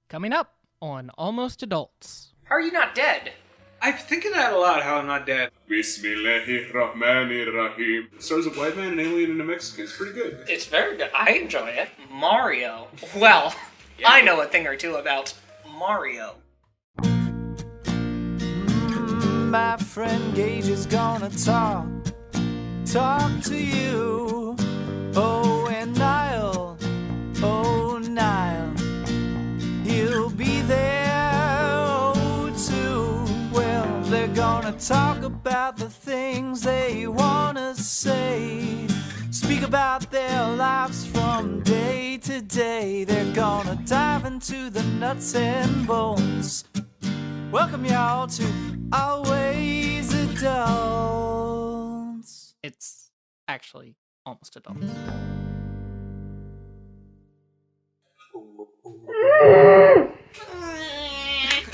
Coming up on Almost Adults. How are you not dead? I'm thinking that a lot, how I'm not dead. Bismillahirrahmanirrahim. Stars a white man, an alien, and a Mexican. It's pretty good. It's very good. I enjoy it. Mario. Well, yeah. I know a thing or two about Mario. My friend Gage is gonna talk to you. Oh, and Niall, he'll be there, oh, too. Well, they're gonna talk about the things they wanna say. Speak about their lives from day to day. They're gonna dive into the nuts and bolts. Welcome y'all to Always Adults. It's actually Almost Adults.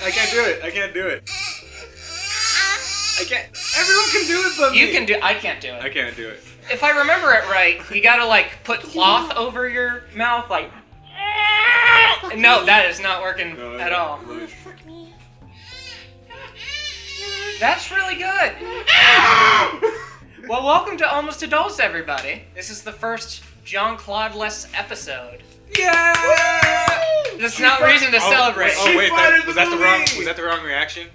I can't do it. I can't. Everyone can do it but me. You can do. I can't do it. I can't do it. If I remember it right, you gotta put cloth over your mouth, No, that is not working at all. That's really good. Well, welcome to Almost Adults, everybody. This is the first Jean-Claude-less episode. Yeah! That's not reason to celebrate. Wait, was that the wrong reaction?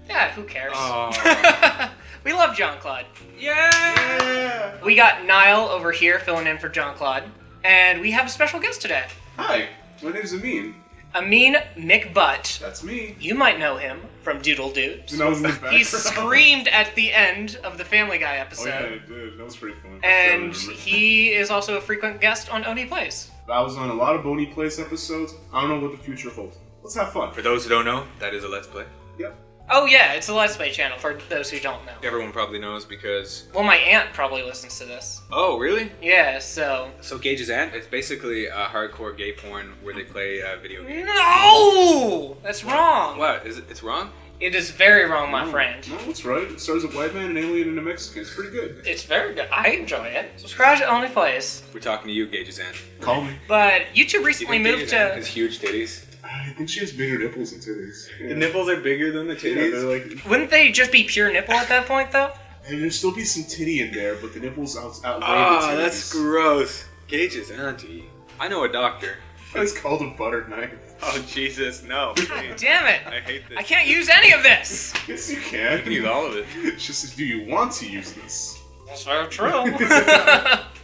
Yeah, who cares? Oh. We love Jean-Claude. Yeah! We got Niall over here filling in for Jean-Claude, and we have a special guest today. Hi, my name's Amin. Amin McButt. That's me. You might know him from Doodle Dudes. That was in the background. He screamed at the end of the Family Guy episode. Oh yeah, I did. That was pretty fun. And he is also a frequent guest on Oni Plays. I was on a lot of Boney Place episodes. I don't know what the future holds. Let's have fun. For those who don't know, that is a Let's Play. Yep. Oh yeah, it's a Let's Play channel for those who don't know. Everyone probably knows because... Well, my aunt probably listens to this. Oh, really? Yeah, so... So Gage's aunt, it's basically a hardcore gay porn where they play video games. No! That's wrong! What? It's wrong? It is very wrong, my friend. No, that's right. It stars a white man, an alien, and a Mexican. It's pretty good. It's very good. I enjoy it. Subscribe to Only Plays. We're talking to you, Gage's aunt. Call me. But YouTube You recently think moved Gage's aunt to... has huge titties? I think she has bigger nipples and titties. Yeah. The nipples are bigger than the Yeah, titties? they're like... Wouldn't they just be pure nipple at that point, though? And there'd still be some titty in there, but the nipples outweigh the Oh, titties. that's gross. Gage's auntie. I know a doctor. It's called a butter knife. Oh, Jesus, no. God damn it! I hate this. I can't use any of this! Yes, you can. You can use all of it. It's just, do you want to use this? That's very true.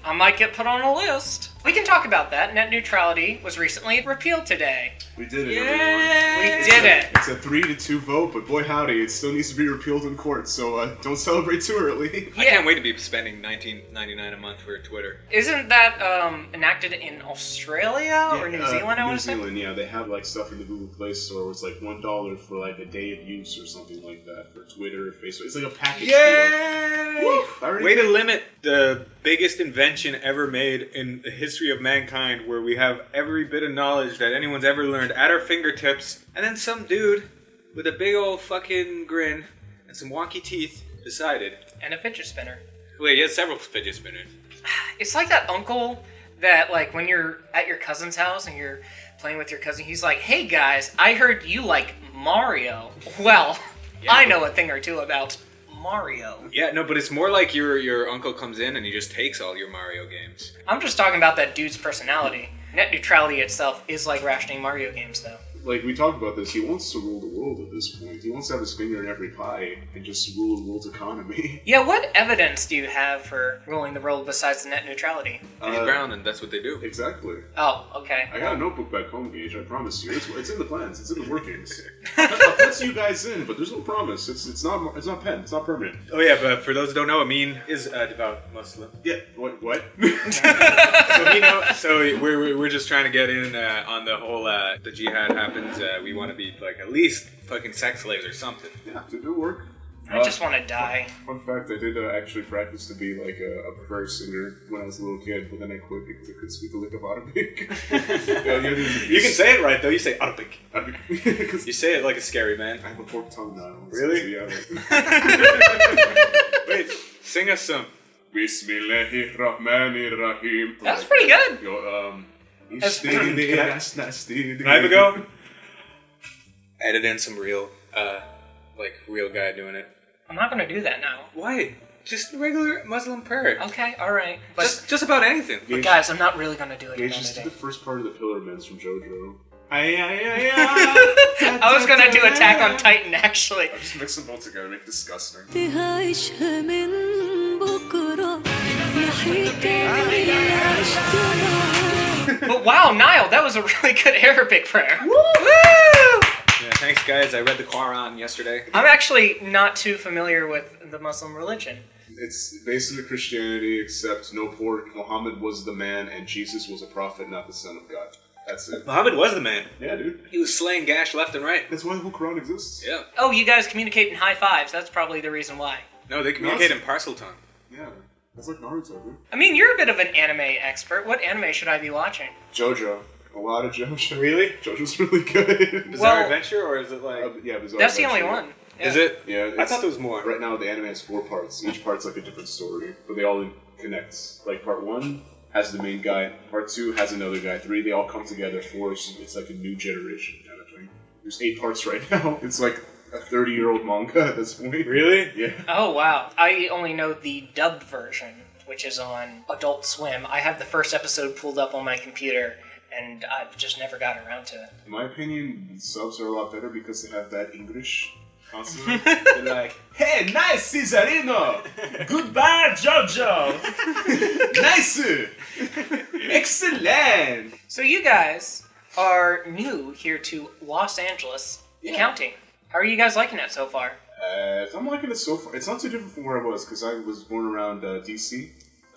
I might get put on a list. We can talk about that. Net neutrality was recently repealed today. We did it, Yay! everyone. We did it. It's a 3-2 vote, but boy howdy, it still needs to be repealed in court, so don't celebrate too early. I can't wait to be spending $19.99 a month for Twitter. Isn't that enacted in Australia or New Zealand, I want to say? New Zealand, yeah. They have stuff in the Google Play Store where it's $1 for a day of use or something like that for Twitter or Facebook. It's like a package deal. Way to limit the biggest invention ever made in the history of mankind, where we have every bit of knowledge that anyone's ever learned at our fingertips, and then some dude with a big old fucking grin and some wonky teeth decided. And a fidget spinner. Wait, he has several fidget spinners. It's like that uncle that, when you're at your cousin's house and you're playing with your cousin, he's like, "Hey guys, I heard you like Mario." Well, Yeah. I know a thing or two about Mario. Yeah, no, but it's more like your uncle comes in and he just takes all your Mario games. I'm just talking about that dude's personality. Net neutrality itself is like rationing Mario games, though. We talked about this, he wants to rule the world at this point. He wants to have his finger in every pie and just rule the world's economy. Yeah, what evidence do you have for ruling the world besides the net neutrality? He's brown, and that's what they do. Exactly. Oh, okay. I got a notebook back home, Gage, I promise you. It's in the plans, it's in the workings. I'll pencil you guys in, but the's no promise. It's not pen, it's not permanent. Oh yeah, but for those who don't know, Amin is a devout Muslim. Yeah, what? So we're just trying to get in on the whole the jihad happens. We want to be at least fucking sex slaves or something. Yeah, to do work. I just want to die. Fun fact, I did actually practice to be a prayer singer when I was a little kid, but then I quit because I couldn't speak a lick of Arabic. You can say it right though. You say Arabic. Because You say it like a scary man. I have a forked tongue now. Really? So, yeah, Wait, sing us some. Bismillahirrahmanirrahim. That's pretty good. Yo, Can I have a go? edit in some real guy doing it. I'm not gonna do that now. Why? Just regular Muslim prayer. Okay, alright. But, Just about anything. but guys, I'm not really gonna do it Gage again just did today. the first part of the Pillar Men's from JoJo. I was gonna do Attack on Titan, actually. I just mix them both together, make it disgusting. تعيشها من بكرة الحكاية اللي عشتها. But wow, Niall, that was a really good Arabic prayer. Woo! Yeah, thanks guys. I read the Quran yesterday. I'm actually not too familiar with the Muslim religion. It's basically Christianity, except no pork. Muhammad was the man, and Jesus was a prophet, not the son of God. That's it. Muhammad was the man. Yeah, dude. He was slaying Gash left and right. That's why the whole Quran exists. Yeah. Oh, you guys communicate in high fives. That's probably the reason why. No, they communicate in parcel tongue. Yeah. That's like Naruto, dude. I mean, you're a bit of an anime expert. What anime should I be watching? JoJo. A lot of JoJo. Really? JoJo's really good. Bizarre Well- Adventure, or is it like? Yeah, Bizarre That's the only Adventure. one. Is it? Yeah. I thought there was more. Right now, the anime has 4 parts. Each part's like a different story, but they all connect. Like part 1 has the main guy. Part 2 has another guy. 3, they all come together. 4, it's like a new generation kind of thing. There's 8 parts right now. It's like a 30-year-old manga at this point. Really? Yeah. Oh, wow. I only know the dubbed version, which is on Adult Swim. I have the first episode pulled up on my computer, and I've just never got around to it. In my opinion, subs are a lot better because they have that English constantly. They're like, hey, nice, Cesarino! Goodbye, Jojo! Nice! Excellent! So you guys are new here to Los Angeles accounting. How are you guys liking it so far? I'm liking it so far. It's not too different from where I was because I was born around DC.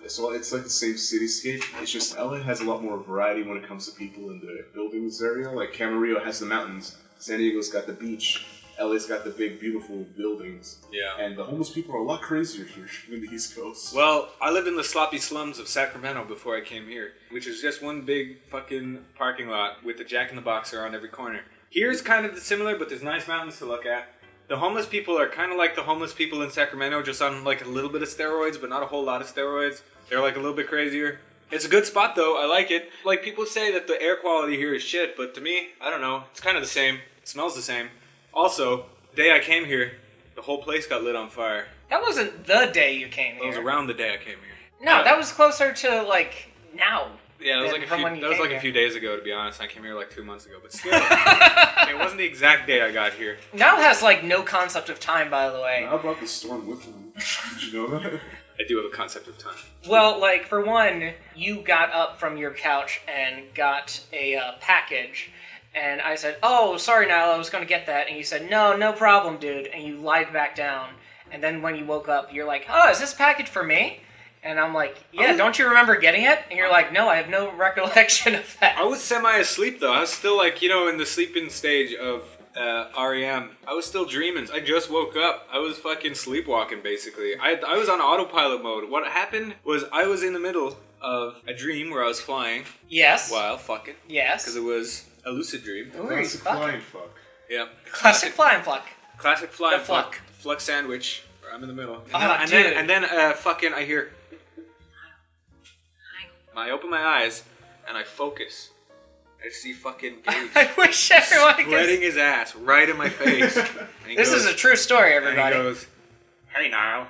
So it's like the same cityscape. It's just LA has a lot more variety when it comes to people in the buildings area. Like Camarillo has the mountains. San Diego's got the beach. LA's got the big, beautiful buildings. Yeah. And the homeless people are a lot crazier here than the East Coast. Well, I lived in the sloppy slums of Sacramento before I came here, which is just one big fucking parking lot with a Jack in the Box around every corner. Here's kind of similar, but there's nice mountains to look at. The homeless people are kind of like the homeless people in Sacramento, just on like a little bit of steroids, but not a whole lot of steroids. They're like a little bit crazier. It's a good spot though, I like it. Like people say that the air quality here is shit, but to me, I don't know, it's kind of the same. It smells the same. Also, the day I came here, the whole place got lit on fire. That wasn't the day you came That was here. around the day I came here. No, that was closer to, like, now. Yeah, it was like From when you came a here. few days ago, to be honest. I came here like 2 months ago, but still, it wasn't the exact day I got here. Now has, like, no concept of time, by the way. How about the storm with them? Did you know that? I do have a concept of time. Well, like, for one, you got up from your couch and got a package, and I said, oh, sorry, Niall, I was going to get that, and you said, no problem, dude, and you lied back down, and then when you woke up, you're like, oh, is this package for me? And I'm like, yeah, don't you remember getting it? And you're like, no, I have no recollection of that. I was semi-asleep, though. I was still, like, in the sleeping stage of REM. I was still dreaming. I just woke up. I was fucking sleepwalking, basically. I was on autopilot mode. What happened was I was in the middle of a dream where I was flying Yes. while fucking. Yes. Because it was a lucid dream. Ooh, Classic fuck. flying fuck. Yeah. Classic flying fuck. Classic flying The fuck. Fluck sandwich. Where I'm in the middle. And Ah, then, dude. fucking I hear... I open my eyes and I focus. I see fucking Gage I wish everyone could. spreading his ass right in my face. And he This goes- is a true story, And he everybody. goes, hey Niall,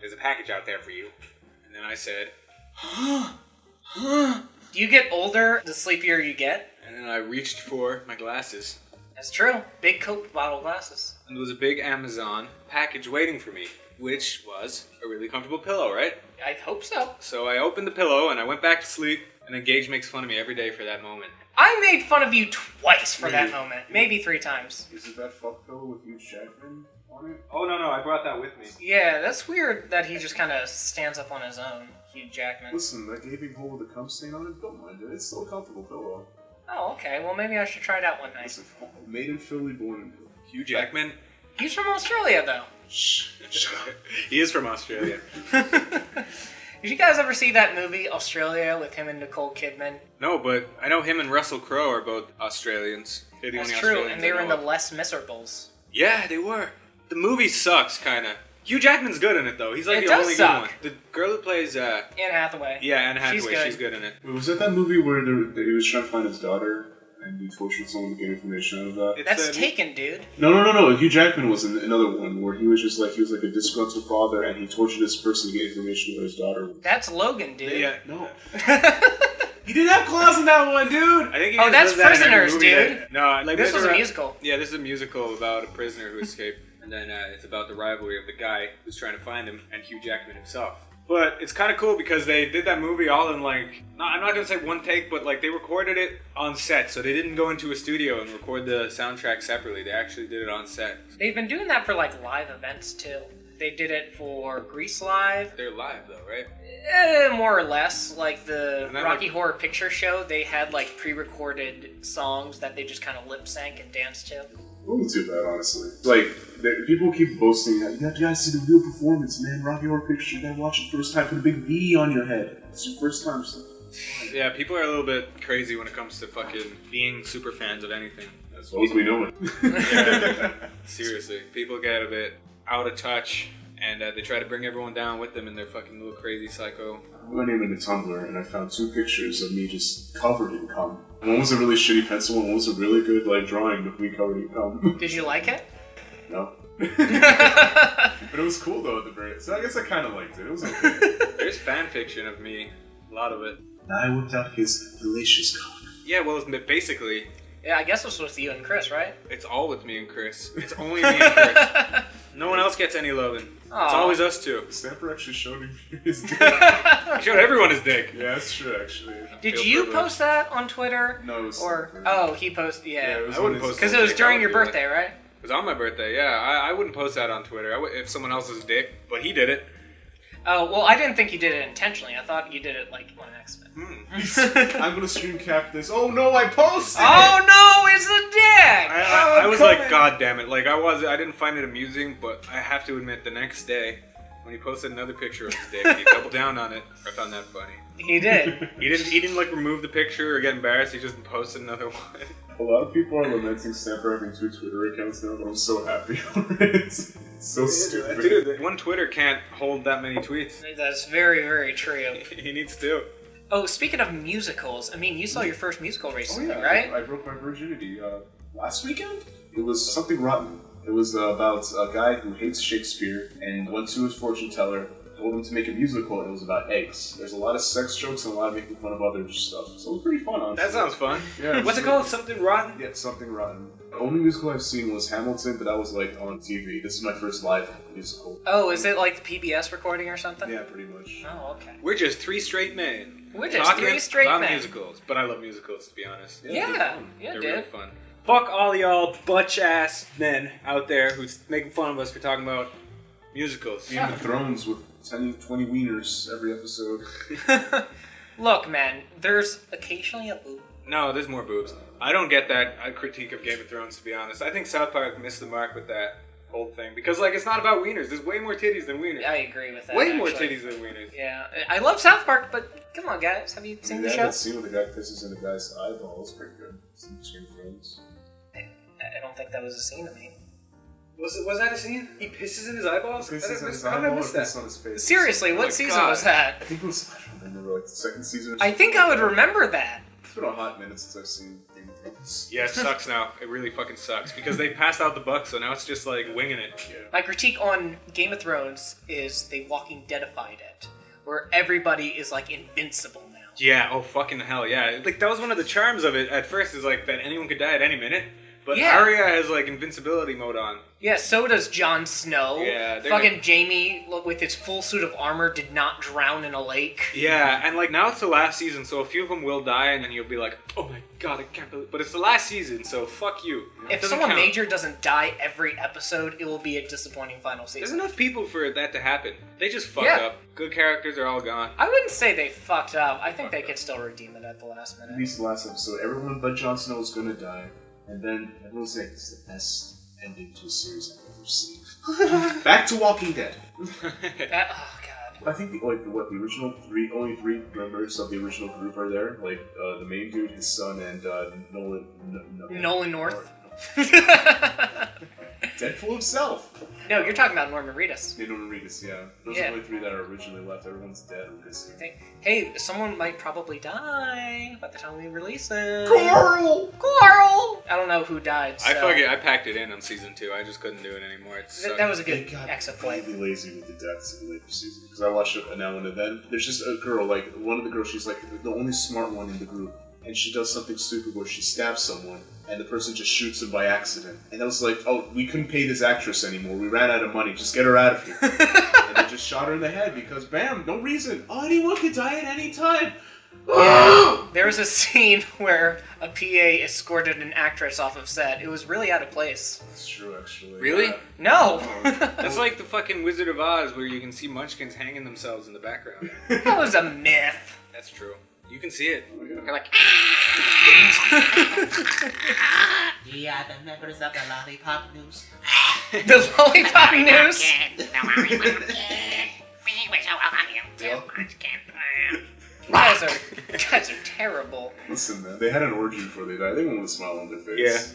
there's a package out there for you. And then I said, Do you get older the sleepier you get? and then I reached for my glasses. That's true. Big Coke bottle glasses. And there was a big Amazon package waiting for me, which was a really comfortable pillow, right? I hope so. So I opened the pillow and I went back to sleep, and then Gage makes fun of me every day for that moment. I made fun of you twice for that Really? moment. Maybe 3 times. Is it that fuck pillow with Hugh Jackman on it? Oh, no, I brought that with me. Yeah, that's weird that he just kind of stands up on his own, Hugh Jackman. Listen, that gaping hole with the cum stain on it, don't mind it. It's still a comfortable pillow. Oh, okay. Well, maybe I should try it out one night. Listen, made in Philly, born in Philly. Hugh Jackman? He's from Australia, though. Shh. Shut up. He is from Australia. Did you guys ever see that movie, Australia, with him and Nicole Kidman? No, but I know him and Russell Crowe are both Australians. They're the That's only true, Australians and they I were in know the of. Les Miserables. Yeah, they were. The movie sucks, kinda. Hugh Jackman's good in it, though. He's like It the does only suck. good one. The girl who plays, Anne Hathaway. yeah, Anne Hathaway, She's good. she's good in it. Wait, was that that movie where he was trying to find his daughter? and he tortured someone to get information out of that. That's Taken, dude. No. Hugh Jackman was in another one where he was like a disgruntled father, and he tortured this person to get information about his daughter. That's Logan, dude. Yeah, No. He didn't have claws in that one, dude! I think he Oh, just that's does that in every Prisoners, movie dude. that- no, like This was a musical. Yeah, this is a musical about a prisoner who escaped, and then it's about the rivalry of the guy who's trying to find him and Hugh Jackman himself. But it's kind of cool because they did that movie all in like, I'm not gonna say one take, but like they recorded it on set, so they didn't go into a studio and record the soundtrack separately. They actually did it on set. They've been doing that for like live events too. They did it for Grease Live. They're live though, right? More or less. Like the And then, Rocky like- Horror Picture Show, they had like pre-recorded songs that they just kind of lip sync and danced to. It wasn't too bad, honestly. Like, people keep boasting that you gotta see the real performance, man. Rocky Horror Picture, you gotta watch it first time for the big V on your head. It's your first time, so. Yeah, people are a little bit crazy when it comes to fucking being super fans of anything. As well as we know it. Yeah, seriously. People get a bit out of touch, and they try to bring everyone down with them in their fucking little crazy psycho. I went into Tumblr and I found 2 pictures of me just covered in cum. One was a really shitty pencil, and one was a really good like drawing of me covered in cum. Did you like it? No. But it was cool though at the very end. So I guess I kind of liked it. It was okay. There's fan fiction of me, a lot of it. I whipped out his delicious cock. Yeah, well, basically, Yeah, I guess it was with you and Chris, right? it's all with me and Chris. It's only me and Chris. No one else gets any loving. It's Aw. always us two. Stamper actually showed me his dick. He showed everyone his dick. Yeah, that's true actually. Did Feel you privileged. post that on Twitter? No, it was Or Twitter. oh, he posted. Yeah, it was I wouldn't on his- post because it was dick. during I your would do birthday, right? It was on my birthday, yeah. I wouldn't post that on Twitter. If someone else's dick, but he did it. Oh well, I didn't think you did it intentionally. I thought you did it like on accident. I'm gonna screen cap this. Oh no, I posted Oh no, it's a dick! I was come like, in. God damn it! Like I didn't find it amusing, but I have to admit, the next day when he posted another picture of his dick, he doubled down on it. I found that funny. He did. He didn't like remove the picture or get embarrassed. He just posted another one. A lot of people are lamenting Stamper having 2 Twitter accounts now, but I'm so happy for it. It's so stupid. Dude, one Twitter can't hold that many tweets. That's very, very true. He needs two. Oh, speaking of musicals, I mean, you saw your first musical Oh recently, yeah, right? I broke my virginity last weekend. It was something rotten. It was about a guy who hates Shakespeare and went to his fortune teller, told him to make a musical, and it was about eggs. There's a lot of sex jokes and a lot of making fun of other stuff. So it was pretty fun, honestly. That sounds fun. Yeah. What's it called? Something rotten? Yeah, something rotten. The only musical I've seen was Hamilton, but that was like on TV. This is my first live musical. Oh, is it like the PBS recording or something? Yeah, pretty much. Oh, okay. We're just 3 straight men. We're just talking 3 straight about men. musicals, but I love musicals to be honest. Yeah, they're fun. yeah, They're dude. really fun. Fuck all y'all butch ass men out there who's making fun of us for talking about musicals. Game of Thrones with 10, 20 wieners every episode. Look, man, there's occasionally a boob. No, there's more boobs. I don't get that critique of Game of Thrones, to be honest. I think South Park missed the mark with that whole thing. Because, like, it's not about wieners. There's way more titties than wieners. I agree with that. Way more actually. titties than wieners. Yeah, I love South Park, but come on, guys, have you seen the Yeah, show? that scene where the guy pisses in the guy's eyeball is pretty good. It's in Game of Thrones. I don't think that was a scene to me. Was that a scene? He pisses in his eyeballs? Pisses in his How did I eyeball miss or pisses that? on his face. Seriously, Oh what my season God. was that? I think it was, I don't remember, like the second season. I think I would remember that. It's been a hot minute since I've seen Game of Thrones. Yeah, it sucks now. It really fucking sucks. Because they passed out the buck, so now it's just, like, winging it. Yeah. My critique on Game of Thrones is they Walking Deadified it, where everybody is like invincible now. Yeah, oh fucking hell, yeah. Like, that was one of the charms of it at first, is like that anyone could die at any minute. But Yeah. Arya has like invincibility mode on. Yeah, so does Jon Snow. Yeah, they're Fucking gonna- Jaime, with his full suit of armor, did not drown in a lake. Yeah, and like now it's the last season, so a few of them will die, and then you'll be like, oh my god, I can't believe. But it's the last season, so fuck you. It If doesn't someone count. major doesn't die every episode, it will be a disappointing final There's season. enough people for that to happen. They just fucked Yeah. up. Good characters are all gone. I wouldn't say they fucked up. I think they could still redeem it at the last At minute. least the last episode, everyone but Jon Snow is gonna die. And then everyone's like, it's the best ending to a series I've ever seen. Back to Walking Dead. Oh god. I think the original only 3 members of the original group are there. Like the main dude, his son, and Nolan. Nolan North. Deadpool himself. No, you're talking about Norman Reedus. They don't read us, yeah. Those Yeah. are the only 3 that are originally left. Everyone's dead or missing. I think, hey, someone might probably die by the time we release it. Coral! I don't know who died. So. I packed it in on season 2. I just couldn't do it anymore. It sucked. That was a They good got exit point. really lazy with the deaths in the later season. Because I watched it now and then. There's just a girl, like, one of the girls, she's like the only smart one in the group. And she does something stupid where she stabs someone, and the person just shoots him by accident. And I was like, oh, we couldn't pay this actress anymore. We ran out of money. Just get her out of here. And they just shot her in the head because, bam, no reason. Oh, anyone could die at any time. Yeah, there was a scene where a PA escorted an actress off of set. It was really out of place. That's true, actually. Really? No! That's like the fucking Wizard of Oz where you can see munchkins hanging themselves in the background. That was a myth. That's true. You can see it. Oh, yeah. You're like, We are the members of the Lollipop News. the Lollipop News? Guys are terrible. Listen, man, they had an orgy before they died. They went with a smile on their face.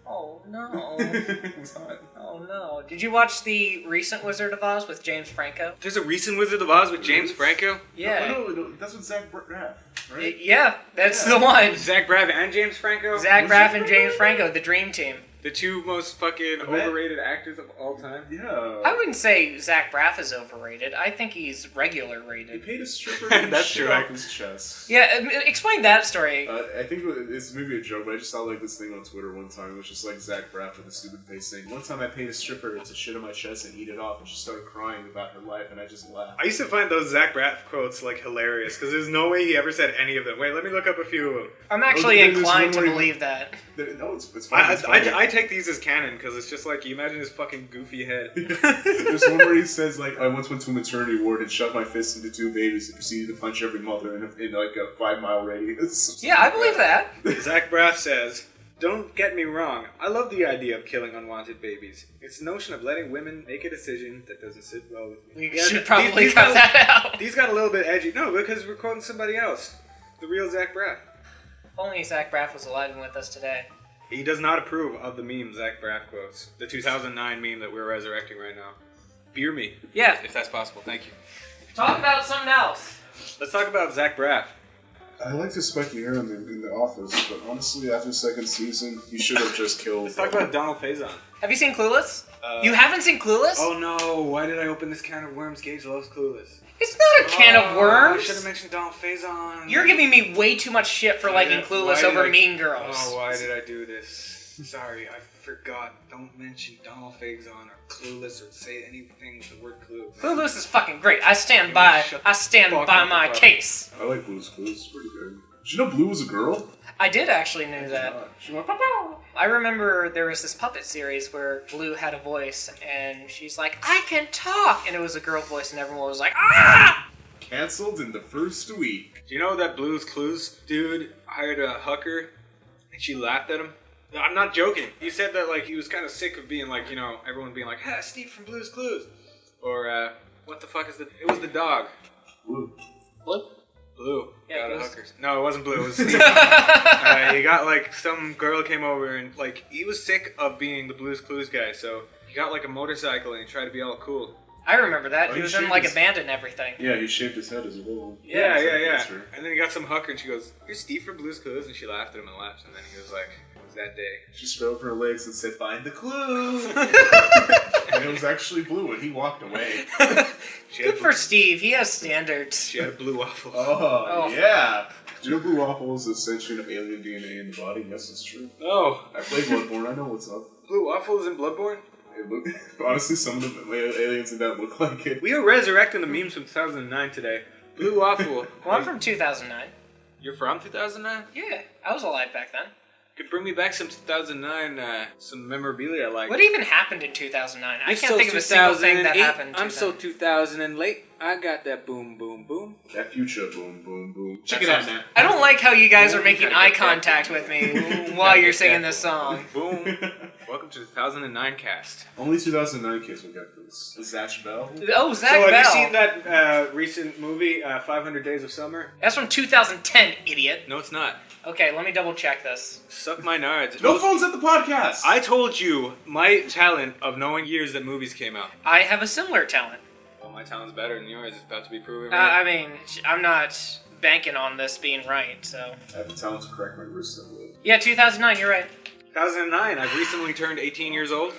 Oh no. It was hot. Oh no. Did you watch the recent Wizard of Oz with James Franco? There's a recent Wizard of Oz with James Franco. Yeah. No, that's what Zach Braff, right? Yeah, that's the one. Zach Braff and James Franco. Zach Braff and James Franco, the Dream Team. The 2 most fucking overrated actors of all time. Yeah. I wouldn't say Zach Braff is overrated. I think he's regular He rated. paid a stripper to That's shit true. off his chest. Yeah, explain that story. I think it's maybe a joke, but I just saw like this thing on Twitter one time. It was just like Zach Braff with a stupid face saying, "One time I paid a stripper to shit on my chest and eat it off," and she started crying about her life, and I just laughed. I used to find those Zach Braff quotes like hilarious because there's no way he ever said any of them. Wait, let me look up a few of them. I'm actually there's inclined to one where believe that. No, it's fine. It's fine. I take these as canon because it's just like you imagine his fucking goofy head. There's one where he says, like, I once went to a maternity ward and shoved my fist into 2 babies and proceeded to punch every mother in like a 5-mile radius. Yeah, I believe that. Zach Braff says, "Don't get me wrong. I love the idea of killing unwanted babies. It's the notion of letting women make a decision that doesn't sit well with me." We should probably cut that out. These got a little bit edgy. No, because we're quoting somebody else. The real Zach Braff. If only Zach Braff was alive and with us today. He does not approve of the meme Zach Braff quotes. The 2009 meme that we're resurrecting right now. Beer me. Yeah. If that's possible. Thank you. Talk about something else. Let's talk about Zach Braff. I like to spike the air in the office, but honestly, after the 2nd season, he should have just killed. Let's talk about Donald Faison. Have you seen Clueless? You haven't seen Clueless? Oh no, why did I open this can of worms? Gage loves Clueless. It's not a can of worms. I should have mentioned Donald Faison. You're giving me way too much shit for liking Clueless over Mean Girls. Oh, why did I do this? Sorry, I forgot. Don't mention Donald Faison or Clueless or say anything with the word clue. Clueless is fucking great. I stand by my case. I like Blue's Clues. It's pretty good. Did you know Blue was a girl? I did actually know that. She went, "Papa." I remember there was this puppet series where Blue had a voice, and she's like, "I can talk!" And it was a girl voice, and everyone was like, "Ah!" Cancelled in the first week. Do you know that Blue's Clues dude hired a hooker and she laughed at him? No, I'm not joking. He said that like he was kind of sick of being like, you know, everyone being like, "Ha, Steve from Blue's Clues," or what the fuck is the? It was the dog. Blue. Blue. Yeah, got it a was- hooker. No, it wasn't Blue. It was Steve. He got like some girl came over and like he was sick of being the Blue's Clues guy, so he got like a motorcycle and he tried to be all cool. I remember that. Oh, He you was in shaved like his- a band and everything. Yeah, he shaved his head as well. Yeah. That's right. And then he got some hooker and she goes, "You're Steve from Blue's Clues," and she laughed at him and laughed, and then he was like, "It was that day." She spread over her legs and said, "Find the clue." And it was actually Blue, and he walked away. She had Good for Steve. He has standards. She had a blue waffle. Oh, Oh. yeah. Do you know Blue Waffle is a sentient of alien DNA in the body? Yes, it's true. No, I played Bloodborne. I know what's up. blue waffle is in Bloodborne. It look, honestly, some of the aliens in that look like it. We are resurrecting the memes from 2009 today. Blue waffle. Well, I'm from 2009. You're from 2009? Yeah, I was alive back then. Could bring me back some 2009, some memorabilia I like. What even happened in 2009? I It's can't so think of a single thing that 2008. happened. in I'm so 2009. 2000 and late. I got that boom, boom, boom. That future, boom, boom, boom. Check That it out, sounds- man. I don't like how you guys are Boom, making gotta eye get that. contact with me Boom, while gotta you're get singing that. this song. Boom. Welcome to the 2009 cast. Only 2009 kids will get this. Zach Bell. Oh, Zach So Bell. have you seen that recent movie, 500 Days of Summer? That's from 2010, idiot. No, it's not. Okay, let me double check this. Suck my nards. No phones at the podcast! I told you my talent of knowing years that movies came out. I have a similar talent. Well, my talent's better than yours. It's about to be proven. I Right? mean, I'm not banking on this being right, so. I have the talent to correct my wrist that way. Yeah, 2009, you're right. 2009. I've recently turned 18 years old.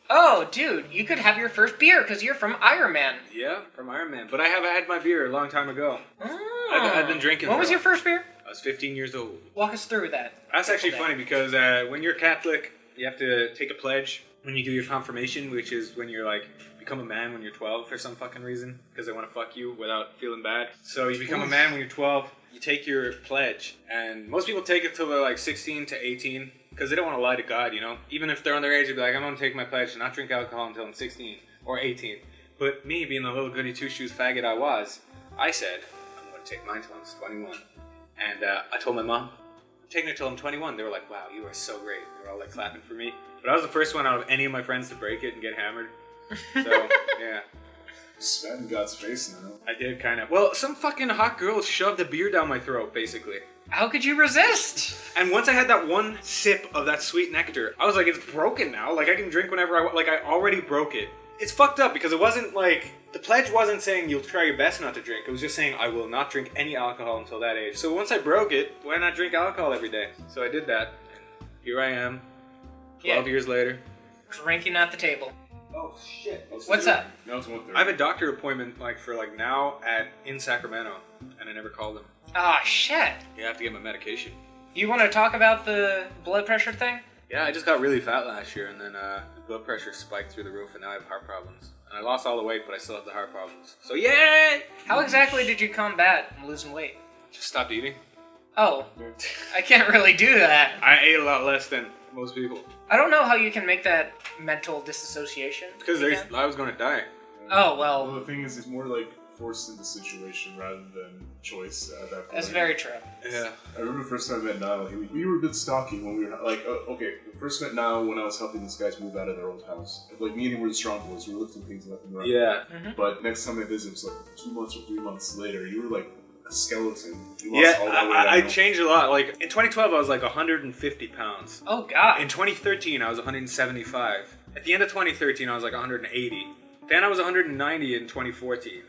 Oh, dude, you could have your first beer because you're from Iron Man. Yeah, from Iron Man. But I have had my beer a long time ago. Oh. I've been drinking. When for was a your while. first beer? I was 15 years old. Walk us through that. That's actually Okay. funny because when you're Catholic, you have to take a pledge when you do your confirmation, which is when you're like become a man when you're 12 for some fucking reason because they want to fuck you without feeling bad. So you become a man when you're 12. You take your pledge, and most people take it till they're like 16 to 18 because they don't want to lie to God, you know. Even if they're underage, they'd be like, I'm gonna take my pledge to not drink alcohol until I'm 16 or 18. But me, being the little goody two shoes faggot I was, I said I'm gonna take mine till I'm 21. And I told my mom, I'm taking it till I'm 21. They were like, wow, you are so great. They were all like clapping for me. But I was the first one out of any of my friends to break it and get hammered. So, yeah. Spat in God's face now. I did kind of. Well, some fucking hot girl shoved a beer down my throat, basically. How could you resist? And once I had that one sip of that sweet nectar, I was like, it's broken now. Like, I can drink whenever I want. Like, I already broke it. It's fucked up because it wasn't like... The pledge wasn't saying you'll try your best not to drink. It was just saying I will not drink any alcohol until that age. So once I broke it, why not drink alcohol every day? So I did that. And here I am, 12 years later. Drinking at the table. Oh, shit. What's up? Now it's 1:30. I have a doctor appointment for now in Sacramento, and I never called him. Ah, shit. You have to get my medication. You want to talk about the blood pressure thing? Yeah, I just got really fat last year, and then the blood pressure spiked through the roof, and now I have heart problems. And I lost all the weight, but I still have the heart problems. So yay! How exactly did you combat losing weight? Just stopped eating. Oh, I can't really do that. I ate a lot less than most people. I don't know how you can make that mental disassociation. Because again. I was going to die. Oh, Well, well, the thing is, it's more like forced into situation rather than choice at that point. that's very true. Yeah. I remember the first time I met Niall, we were a bit stocky when we were, like, okay, we first met Niall when I was helping these guys move out of their old house. Like, me and him were the strong boys, we were lifting things left and right. Yeah. But next time I visited, it was like 2 months or 3 months later, you were like a skeleton. You lost all the weight I out. changed a lot. Like, in 2012, I was like 150 pounds. Oh, God. In 2013, I was 175. At the end of 2013, I was like 180. Then I was 190 in 2014.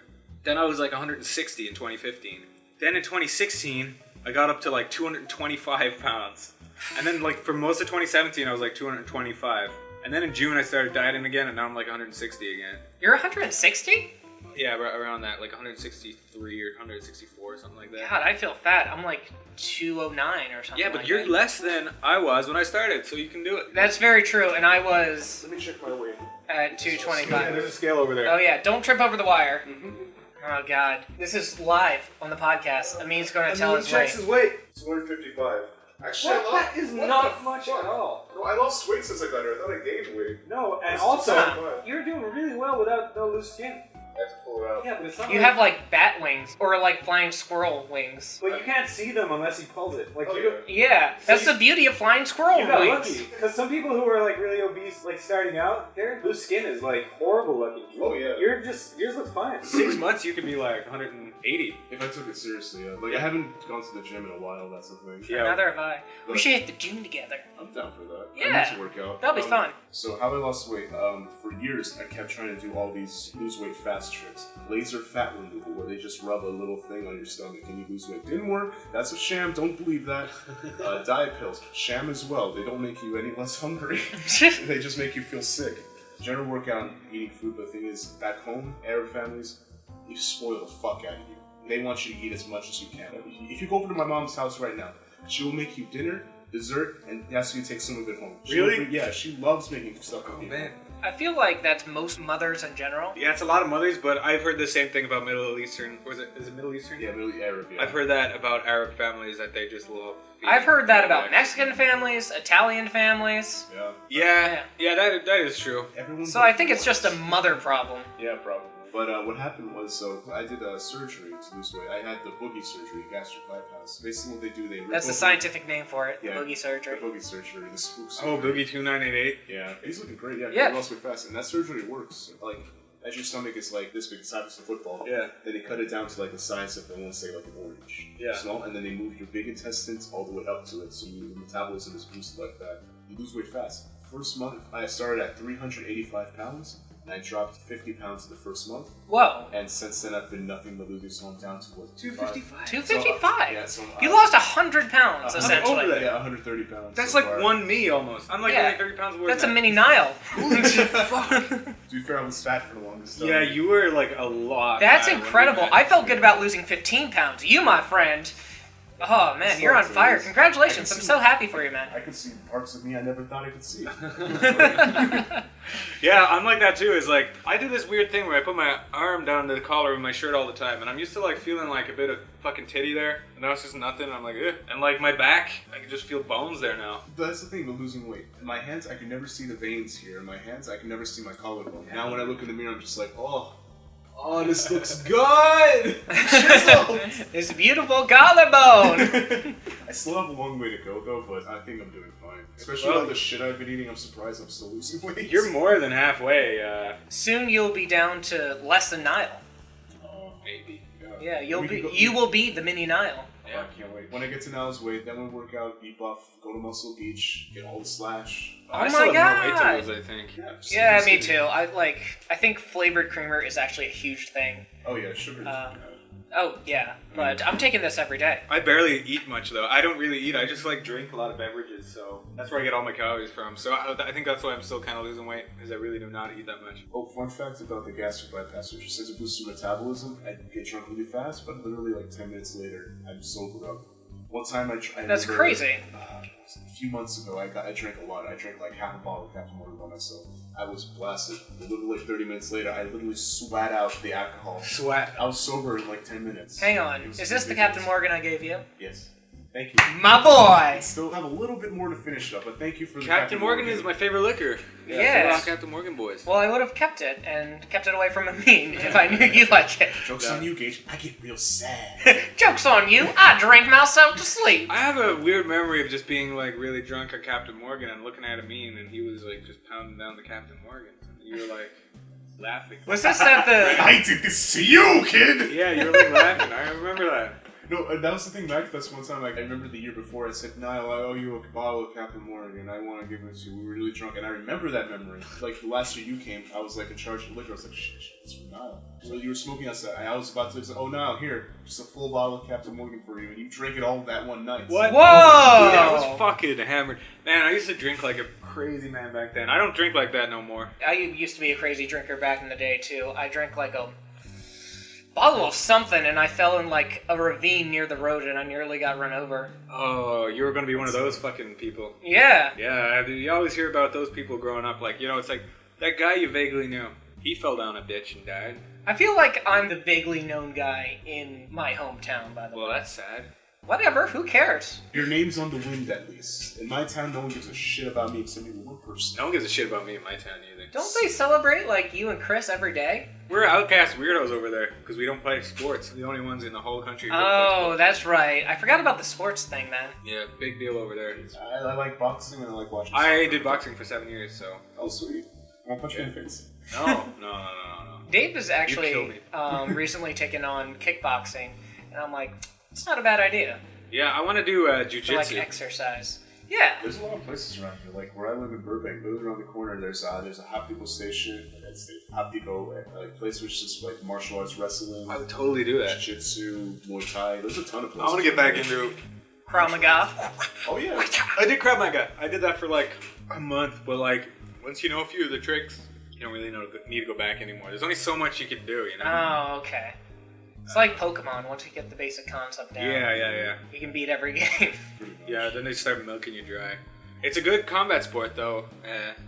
Then I was like 160 in 2015. Then in 2016, I got up to like 225 pounds. And then like for most of 2017, I was like 225. And then in June, I started dieting again, and now I'm like 160 again. You're 160? Yeah, around that, like 163 or 164 or something like that. God, I feel fat. I'm like 209 or something. Yeah, but like you're that. less than I was when I started, so you can do it. That's very true, and I was Let me check my weight. at Yeah, 225. there's a scale over there. Oh, yeah, don't trip over the wire. Oh, God. This is live on the podcast. Amin's going to tell his weight. weight. 255. Actually, That is not much at all. No, I lost weight since I got here. I thought I gained weight. No, and It's also, 275. you're doing really well without no loose skin. I have to pull it out. Yeah, but it's not You have like bat wings or like flying squirrel wings. But you can't see them unless he pulls it. Like, Oh, you, yeah. Yeah, that's the beauty of flying squirrel you got wings. lucky. Because some people who are like really obese, like starting out, their loose skin is like horrible looking. Oh, yeah. Yours looks fine. 6 months, you could be like 180. If I took it seriously, yeah. Like, I haven't gone to the gym in a while, that's the thing. Yeah. Neither have I. We But- should hit the gym together. I'm down for that. Yeah. I need to work out. That'll be fun. So how I lost weight, for years I kept trying to do all these lose weight fast tricks. Laser fat removal, where they just rub a little thing on your stomach and you lose weight. Didn't work. That's a sham. Don't believe that. Diet pills, sham as well. They don't make you any less hungry. They just make you feel sick. General workout and eating food, but the thing is, back home, Arab families, you spoil the fuck out of you. They want you to eat as much as you can. If you go over to my mom's house right now, she will make you dinner, dessert, and ask you to take some of it home. Really? Yeah, she loves making stuff with Oh, you. man. I feel like that's most mothers in general. Yeah, it's a lot of mothers, but I've heard the same thing about Middle Eastern. Is it Middle Eastern? Yeah, really Arab, yeah. I've heard that about Arab families that they just love. I've heard that about feeding. Mexican families, Italian families. Yeah. Yeah, that is true. Everyone's So I think it's just a mother problem. Yeah, probably. But what happened was, so I did surgery to lose weight. I had the boogie surgery, gastric bypass. Basically, what they do, they rip That's the open- scientific name for it. Yeah, Boogie surgery. The boogie surgery, the spook surgery. Oh, Boogie 2988. Yeah, he's looking great. Yeah, Yeah. he lost weight fast, and that surgery works. Like, as your stomach is like this big, the size of a football. Yeah. Then they cut it down to like the size of, I want to say, like an orange. Yeah. Small, and then they move your big intestines all the way up to it, so your metabolism is boosted like that. You lose weight fast. First month, I started at 385 pounds, and I dropped 50 pounds in the first month. Whoa. And since then, I've been nothing but losing, so I'm down to what? 255. 255? Yeah, so You lost 100 pounds, essentially. over that. Yeah, 130 pounds. That's so like far. one me almost. I'm like Yeah. only 30 pounds more. That's a than mini Niall. To be fair, I was fat for the longest time. Yeah, you were like a lot. That's fatter when we incredible. met. I felt good about losing 15 pounds. You, my friend. Oh, man, you're on fire. Congratulations. I'm so happy for you, man. I could see parts of me I never thought I could see. Yeah, I'm like that too. Is like I do this weird thing where I put my arm down to the collar of my shirt all the time, and I'm used to like feeling like a bit of fucking titty there, and now it's just nothing. And I'm like, ugh. And like my back, I can just feel bones there now. That's the thing with losing weight. In my hands, I can never see the veins here. In my hands, I can never see my collarbone. Now when I look in the mirror, I'm just like, oh, this looks good! Chiseled! This beautiful collarbone. I still have a long way to go though, but I think I'm doing fine. Especially Well, all the shit I've been eating, I'm surprised I'm still losing weight. You're more than halfway. Soon you'll be down to less than Niall. Maybe. Yeah, We you will be the mini Niall. Oh, I can't wait. When I get to Niall's weight, then we'll work out, be buff, go to Muscle Beach, get all the slash. Oh I my still have more weight God. to lose, I think. Just Yeah, just me get- too. I think flavored creamer is actually a huge thing. Oh yeah, sugar. Oh, yeah. But I'm taking this every day. I barely eat much though. I don't really eat. I just like drink a lot of beverages, so that's where I get all my calories from. So I think that's why I'm still kind of losing weight, because I really do not eat that much. Oh, fun fact about the gastric bypass surgery. Since it boosts your metabolism, I get drunk really fast, but literally like 10 minutes later, I'm sober up. One time I That's remember, crazy. A few months ago, I drank a lot. I drank like half a bottle of Captain Morgan by myself. I was blasted. Literally like 30 minutes later, I literally sweat out the alcohol. Sweat. I was sober in like 10 minutes. Hang on. It was Is this the ridiculous. Captain Morgan I gave you? Yes. Thank you. My boy! I still have a little bit more to finish up, but thank you for the Captain Morgan is my favorite liquor. Yes. We're all Captain Morgan boys. Well, I would have kept it and kept it away from Amin if I knew you like it. Joke's on you, Gage. I get real sad. Joke's on you. I drank myself to sleep. I have a weird memory of just being like really drunk at Captain Morgan and looking at Amin, and he was like just pounding down the Captain Morgan, and you were like laughing. Was this at the... I did this to you, kid! Yeah, you were like laughing. I remember that. No, that was the thing, Mac. That's one time, like, I remember the year before, I said, Niall, I owe you a bottle of Captain Morgan, I want to give it to you. We were really drunk, and I remember that memory. Like, the last year you came, I was, like, in charge of the liquor. I was like, shit, it's for Niall. So you were smoking outside, and I was about to say, oh, Niall, here, just a full bottle of Captain Morgan for you, and you drank it all that one night. What? Whoa! Yeah, I was fucking hammered. Man, I used to drink like a crazy man back then. I don't drink like that no more. I used to be a crazy drinker back in the day, too. I drank like a bottle of something, and I fell in like a ravine near the road, and I nearly got run over. Oh, you were gonna be one of those fucking people. Yeah. Yeah, you always hear about those people growing up. Like, you know, it's like that guy you vaguely knew. He fell down a ditch and died. I feel like I'm the vaguely known guy in my hometown, by the way. Well, that's sad. Whatever, who cares? Your name's on the wind, at least. In my town, no one gives a shit about me except maybe one person. No one gives a shit about me in my town either. Don't they celebrate like you and Chris every day? We're outcast weirdos over there because we don't play sports. We're the only ones in the whole country who don't play Oh, sports. that's right. I forgot about the sports thing, man. Yeah, big deal over there. I like boxing and I like watching. I did boxing for 7 years, so. Oh, sweet. I'll punch you in the face. No. Dave has kill actually me. recently taken on kickboxing, and I'm like, it's not a bad idea Yeah, I want to do for like jujitsu. exercise. Yeah. There's a lot of places around here. Like where I live in Burbank, literally around the corner, there's a Hot People station. It's a Hot People place which is just like martial arts, wrestling, I would totally do that. jiu-jitsu, Muay Thai. There's a ton of I places. want to get back into. Krav Maga. Oh yeah. I did Krav Maga. I did that for like a month, but like once you know a few of the tricks, you don't really need to go back anymore. There's only so much you can do, you know. Oh, okay. It's like Pokemon. Once you get the basic concept down, Yeah. you can beat every game. Yeah, then they start milking you dry. It's a good combat sport, though.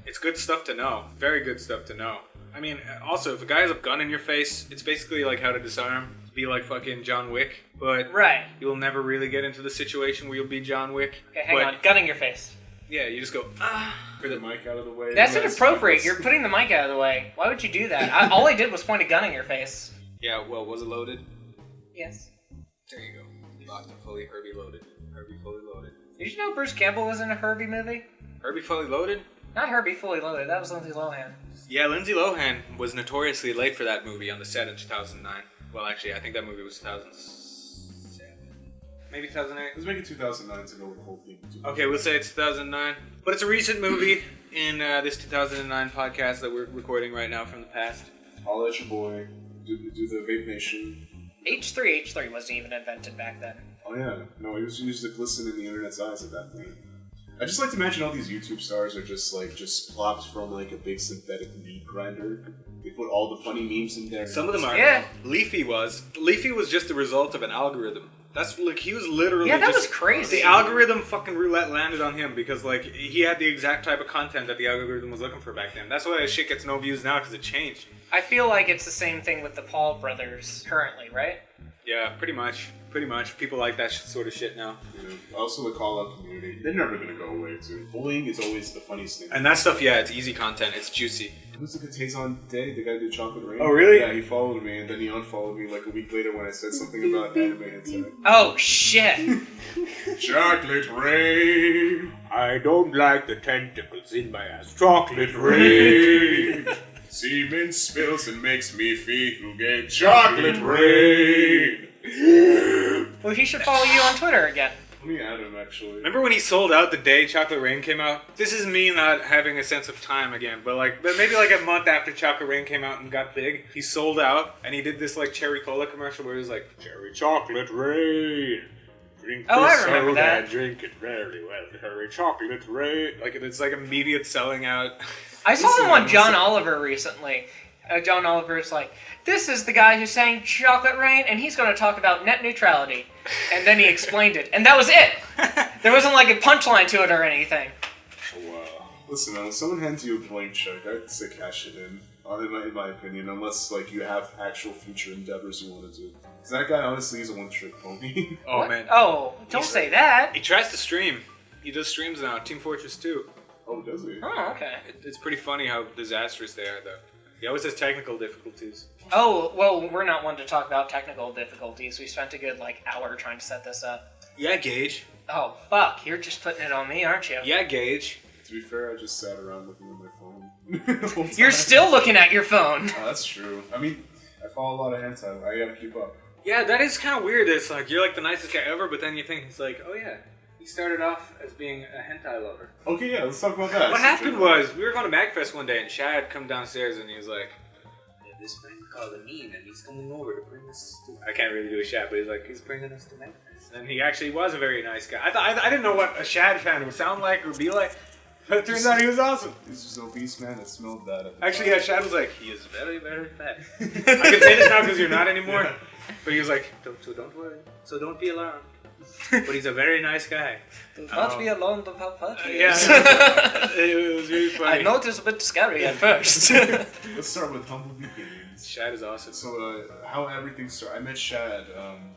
It's good stuff to know. Very good stuff to know. I mean, also, if a guy has a gun in your face, it's basically like how to disarm. Be like fucking John Wick, but Right. you'll never really get into the situation where you'll be John Wick. Okay, hang But on. Gun in your face. Yeah, you just go, Put the mic out of the way. That's Nice. inappropriate. You're putting the mic out of the way. Why would you do that? All I did was point a gun in your face. Yeah, well, was it loaded? Yes. There you go. Locked and fully Herbie loaded. Herbie fully loaded. Did you know Bruce Campbell was in a Herbie movie? Herbie fully loaded? Not Herbie Fully Loaded. That was Lindsay Lohan. Yeah, Lindsay Lohan was notoriously late for that movie on the set in 2009. Well, actually, I think that movie was 2007. Maybe 2008. Let's make it 2009 to go with the whole thing. Okay, we'll say it's 2009. But it's a recent movie in this 2009 podcast that we're recording right now from the past. Holla at your boy. Do the Vape Nation. H3 wasn't even invented back then. Oh yeah, no, he was used to glisten in the internet's eyes at that point. I just like to imagine all these YouTube stars are just plopped from like a big synthetic meat grinder. They put all the funny memes in there. Some of them are. Yeah. Leafy was just the result of an algorithm. That's like he was literally. Yeah, that just, was crazy. The algorithm fucking roulette landed on him because like he had the exact type of content that the algorithm was looking for back then. That's why his shit gets no views now because it changed. I feel like it's the same thing with the Paul brothers currently, right? Yeah, pretty much. People like that sort of shit now. Yeah. Also, the call-out community. They're never gonna go away, too. Bullying is always the funniest thing. And that stuff, yeah, it's easy content. It's juicy. Who's the Katazon Day? The guy who did Chocolate Rain? Oh, really? Yeah, he followed me, and then he unfollowed me like a week later when I said something about anime and Oh, shit. Chocolate Rain! I don't like the tentacles in my ass. Chocolate rain. Semen spills and makes me feel gay. Chocolate Rain! Well, he should follow you on Twitter again. Let me add him, actually. Remember when he sold out the day Chocolate Rain came out? This is me not having a sense of time again, but maybe like a month after Chocolate Rain came out and got big, he sold out and he did this like cherry cola commercial where he was like, Cherry Chocolate Rain. Drink this I remember soda that. and drink it very well. Cherry Chocolate Rain. Like it's like immediate selling out. I saw him on John Oliver recently. John Oliver's like, this is the guy who sang Chocolate Rain, and he's going to talk about net neutrality. And then he explained it. And that was it! There wasn't like a punchline to it or anything. Wow. Listen, man, when someone hands you a blank check, I'd say cash it in my opinion, unless like you have actual future endeavors you want to do. Because that guy, honestly, is a one-trick pony. Oh, What? man. Oh, don't say that. He tries to stream. He does streams now. Team Fortress 2. Oh, does he? Oh, okay. It's pretty funny how disastrous they are, though. He always has technical difficulties. Oh, well, we're not one to talk about technical difficulties. We spent a good, hour trying to set this up. Yeah, Gage. Oh, fuck. You're just putting it on me, aren't you? Yeah, Gage. To be fair, I just sat around looking at my phone. the whole You're time. still looking at your phone. Oh, that's true. I mean, I follow a lot of hentai. I gotta keep up. Yeah, that is kind of weird. It's like, you're like the nicest guy ever, but then you think, it's like, oh yeah, he started off as being a hentai lover. Okay, yeah, let's talk about that. What happened was, we were going to MagFest one day, and Shad come downstairs, and he was like, this friend called Amin, and he's coming over to bring us to... I can't really do a Shad, but he's like, he's bringing us to MagFest. And he actually was a very nice guy. I didn't know what a Shad fan would sound like or be like, but it turns out he was awesome. He's just an obese man that smelled bad at the Actually, time. yeah, Shad was like, he is very, very fat. I can say this now because you're not anymore. Yeah. But he was like, don't worry. So don't be alarmed. But he's a very nice guy. Do not be alone without purchase. Yeah. It was really funny. I know it was a bit scary at first. Let's start with humble beginnings. Shad is awesome. So, how everything started. I met Shad.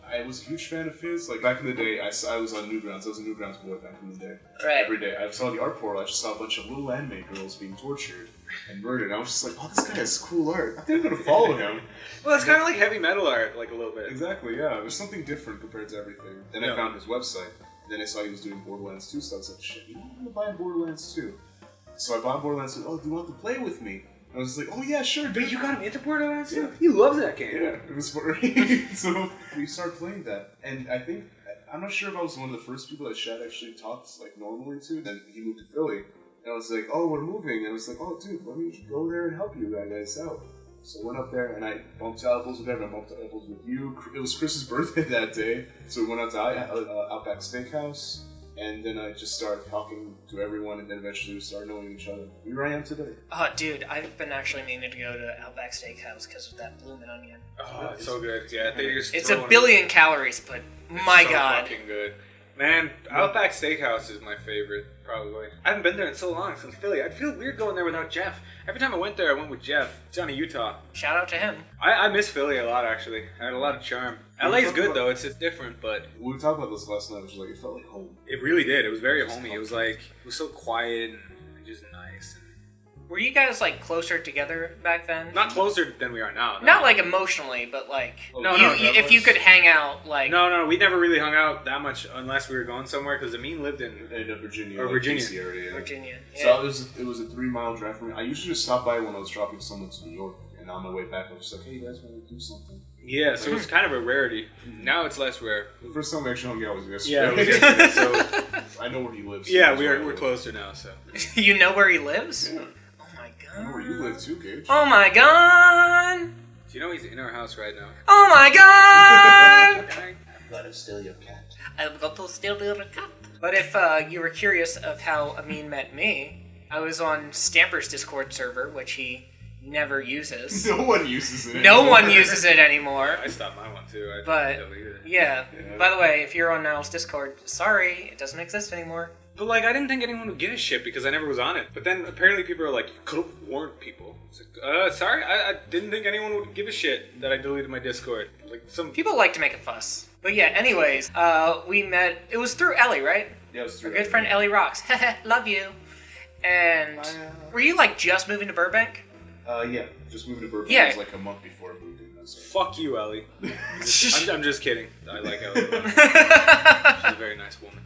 I was a huge fan of his. Like, back in the day, I was on Newgrounds. I was a Newgrounds boy back in the day. Right. Every day. I saw the art portal. I just saw a bunch of little anime girls being tortured and murdered. And I was just like, oh, this guy has cool art. I think I'm going to follow him. Well, it's kind of like heavy metal art, like a little bit. Exactly, yeah. There's something different compared to everything. Then I Yeah. found his website. And then I saw he was doing Borderlands 2 stuff. I was like, shit, you know, I'm going to buy Borderlands 2. So I bought Borderlands 2. Oh, do you want to play with me? I was just like, oh yeah, sure, dude. You got him into Borderlands? Yeah. He loves that game. Yeah, it was for So we started playing that. And I think, I'm not sure if I was one of the first people that Shad actually talked like normally to. Then he moved to Philly. And I was like, oh, we're moving. And I was like, oh, dude, let me go there and help you guys out. So I went up there and I bumped elbows with everyone. I bumped elbows with you. It was Chris's birthday that day. So we went out to Outback Steakhouse. And then I just started talking to everyone, and then eventually we started knowing each other. Here I am today. Oh, dude, I've been actually meaning to go to Outback Steakhouse because of that bloomin' onion. Oh, it's so good. Yeah, they just It's throw a billion calories, but my so god. fucking good. Man, Outback Steakhouse is my favorite, probably. I haven't been there in so long, since Philly. I'd feel weird going there without Jeff. Every time I went there, I went with Jeff. Johnny Utah. Shout out to him. I miss Philly a lot, actually. I had a lot of charm. LA's good, though. It's different, but... We were talking about this last night, which was like, it felt like home. It really did. It was very homey. It was like... It was so quiet and just nice. Were you guys like closer together back then? Not closer than we are now. No. Not like emotionally, but like if you could hang out like. No, we never really hung out that much unless we were going somewhere because Amin lived in Virginia, or Virginia DC area. Virginia. Yeah. So it was a 3-mile drive for me. I usually just stop by when I was dropping someone to New York, and on my way back I was just like, "Hey, you guys want to do something?" Yeah, so it's kind of a rarity. Now it's less rare. The first time I actually hung out was yesterday. Yeah, it was yesterday, so I know where he lives. Yeah, we're closer now. So You know where he lives? Yeah. Oh my god. I know where you live too, Gage. Oh my god. do you know he's in our house right now? Oh my god. I'm gonna steal your cat. I'm going to steal your cat. But if you were curious of how Amin met me, I was on Stamper's Discord server, which he never uses. No one uses it. No one uses it anymore. I stopped my one too. I But deleted it. yeah. By the way, if you're on Niall's Discord, sorry, it doesn't exist anymore. But like, I didn't think anyone would give a shit because I never was on it. But then apparently people are like, you could have warned people. It's like, sorry, I didn't think anyone would give a shit that I deleted my Discord. Like some People like to make a fuss. But yeah, anyways, we met. It was through Ellie, right? Yeah, it was Our through good friend Ellie Rocks. Love you. And were you like just moving to Burbank? Yeah, just moved to Burbank. Yeah. It was like a month before I moved in. So. fuck you, Ellie. I'm just kidding. I like Ellie. She's a very nice woman.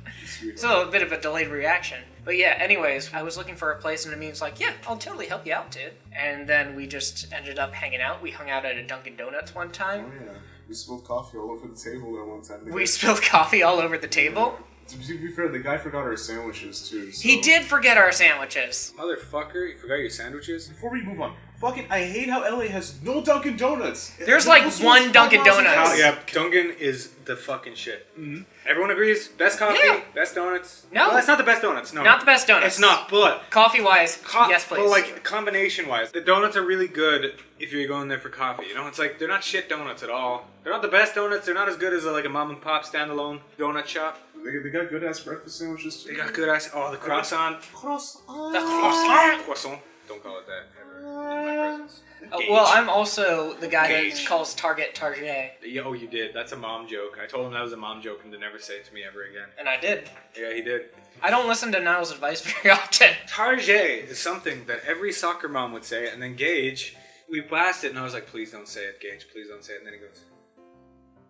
So a bit of a delayed reaction. But yeah, anyways, I was looking for a place and Amin's like, yeah, I'll totally help you out, dude. And then we just ended up hanging out. We hung out at a Dunkin' Donuts one time. Oh yeah, we spilled coffee all over the table at one time. We spilled coffee all over the table. To be fair, the guy forgot our sandwiches too. So. He did forget our sandwiches. Motherfucker, you forgot your sandwiches? Before we move on, fucking, I hate how LA has no Dunkin' Donuts. There's like one Dunkin' Donuts. Yeah, Dunkin' is the fucking shit. Mm-hmm. Everyone agrees? Best coffee, Yeah. best donuts. No. Well, that's not the best donuts. No, Not the best donuts. It's not, but... Coffee-wise, yes, please. But like, combination-wise, the donuts are really good if you're going there for coffee. You know, it's like, they're not shit donuts at all. They're not the best donuts. They're not as good as like a mom-and-pop standalone donut shop. They got good ass breakfast sandwiches too. They got good ass... Oh, the croissant. The croissant. Croissant. Don't call it that ever in my presence. Well, I'm also the guy that Gage. calls Target Target. Yeah, oh, you did. That's a mom joke. I told him that was a mom joke and to never say it to me ever again. And I did. Yeah, he did. I don't listen to Niall's advice very often. Target is something that every soccer mom would say, and then Gage, we blasted, and I was like, please don't say it, Gage, please don't say it. And then he goes,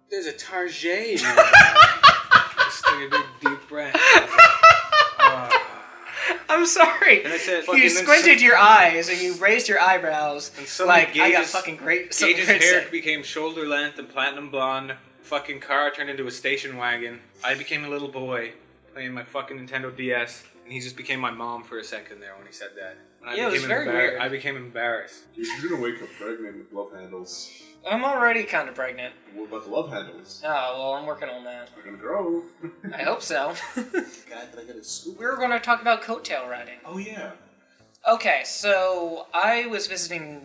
there's a Target in your Just take a big deep breath. I'm sorry. And I said, you squinted your eyes and you raised your eyebrows. And suddenly like, I got fucking great. Gage's hair became shoulder length and platinum blonde. Fucking car turned into a station wagon. I became a little boy playing my fucking Nintendo DS. And he just became my mom for a second there when he said that. And Yeah, it was very weird. I became embarrassed. Dude, you're gonna wake up pregnant with love handles. I'm already kind of pregnant. What about the love handles? Oh, well, I'm working on that. They're gonna grow. I hope so. God, look at his scoop. We were going to talk about coattail riding. Oh yeah. Okay, so I was visiting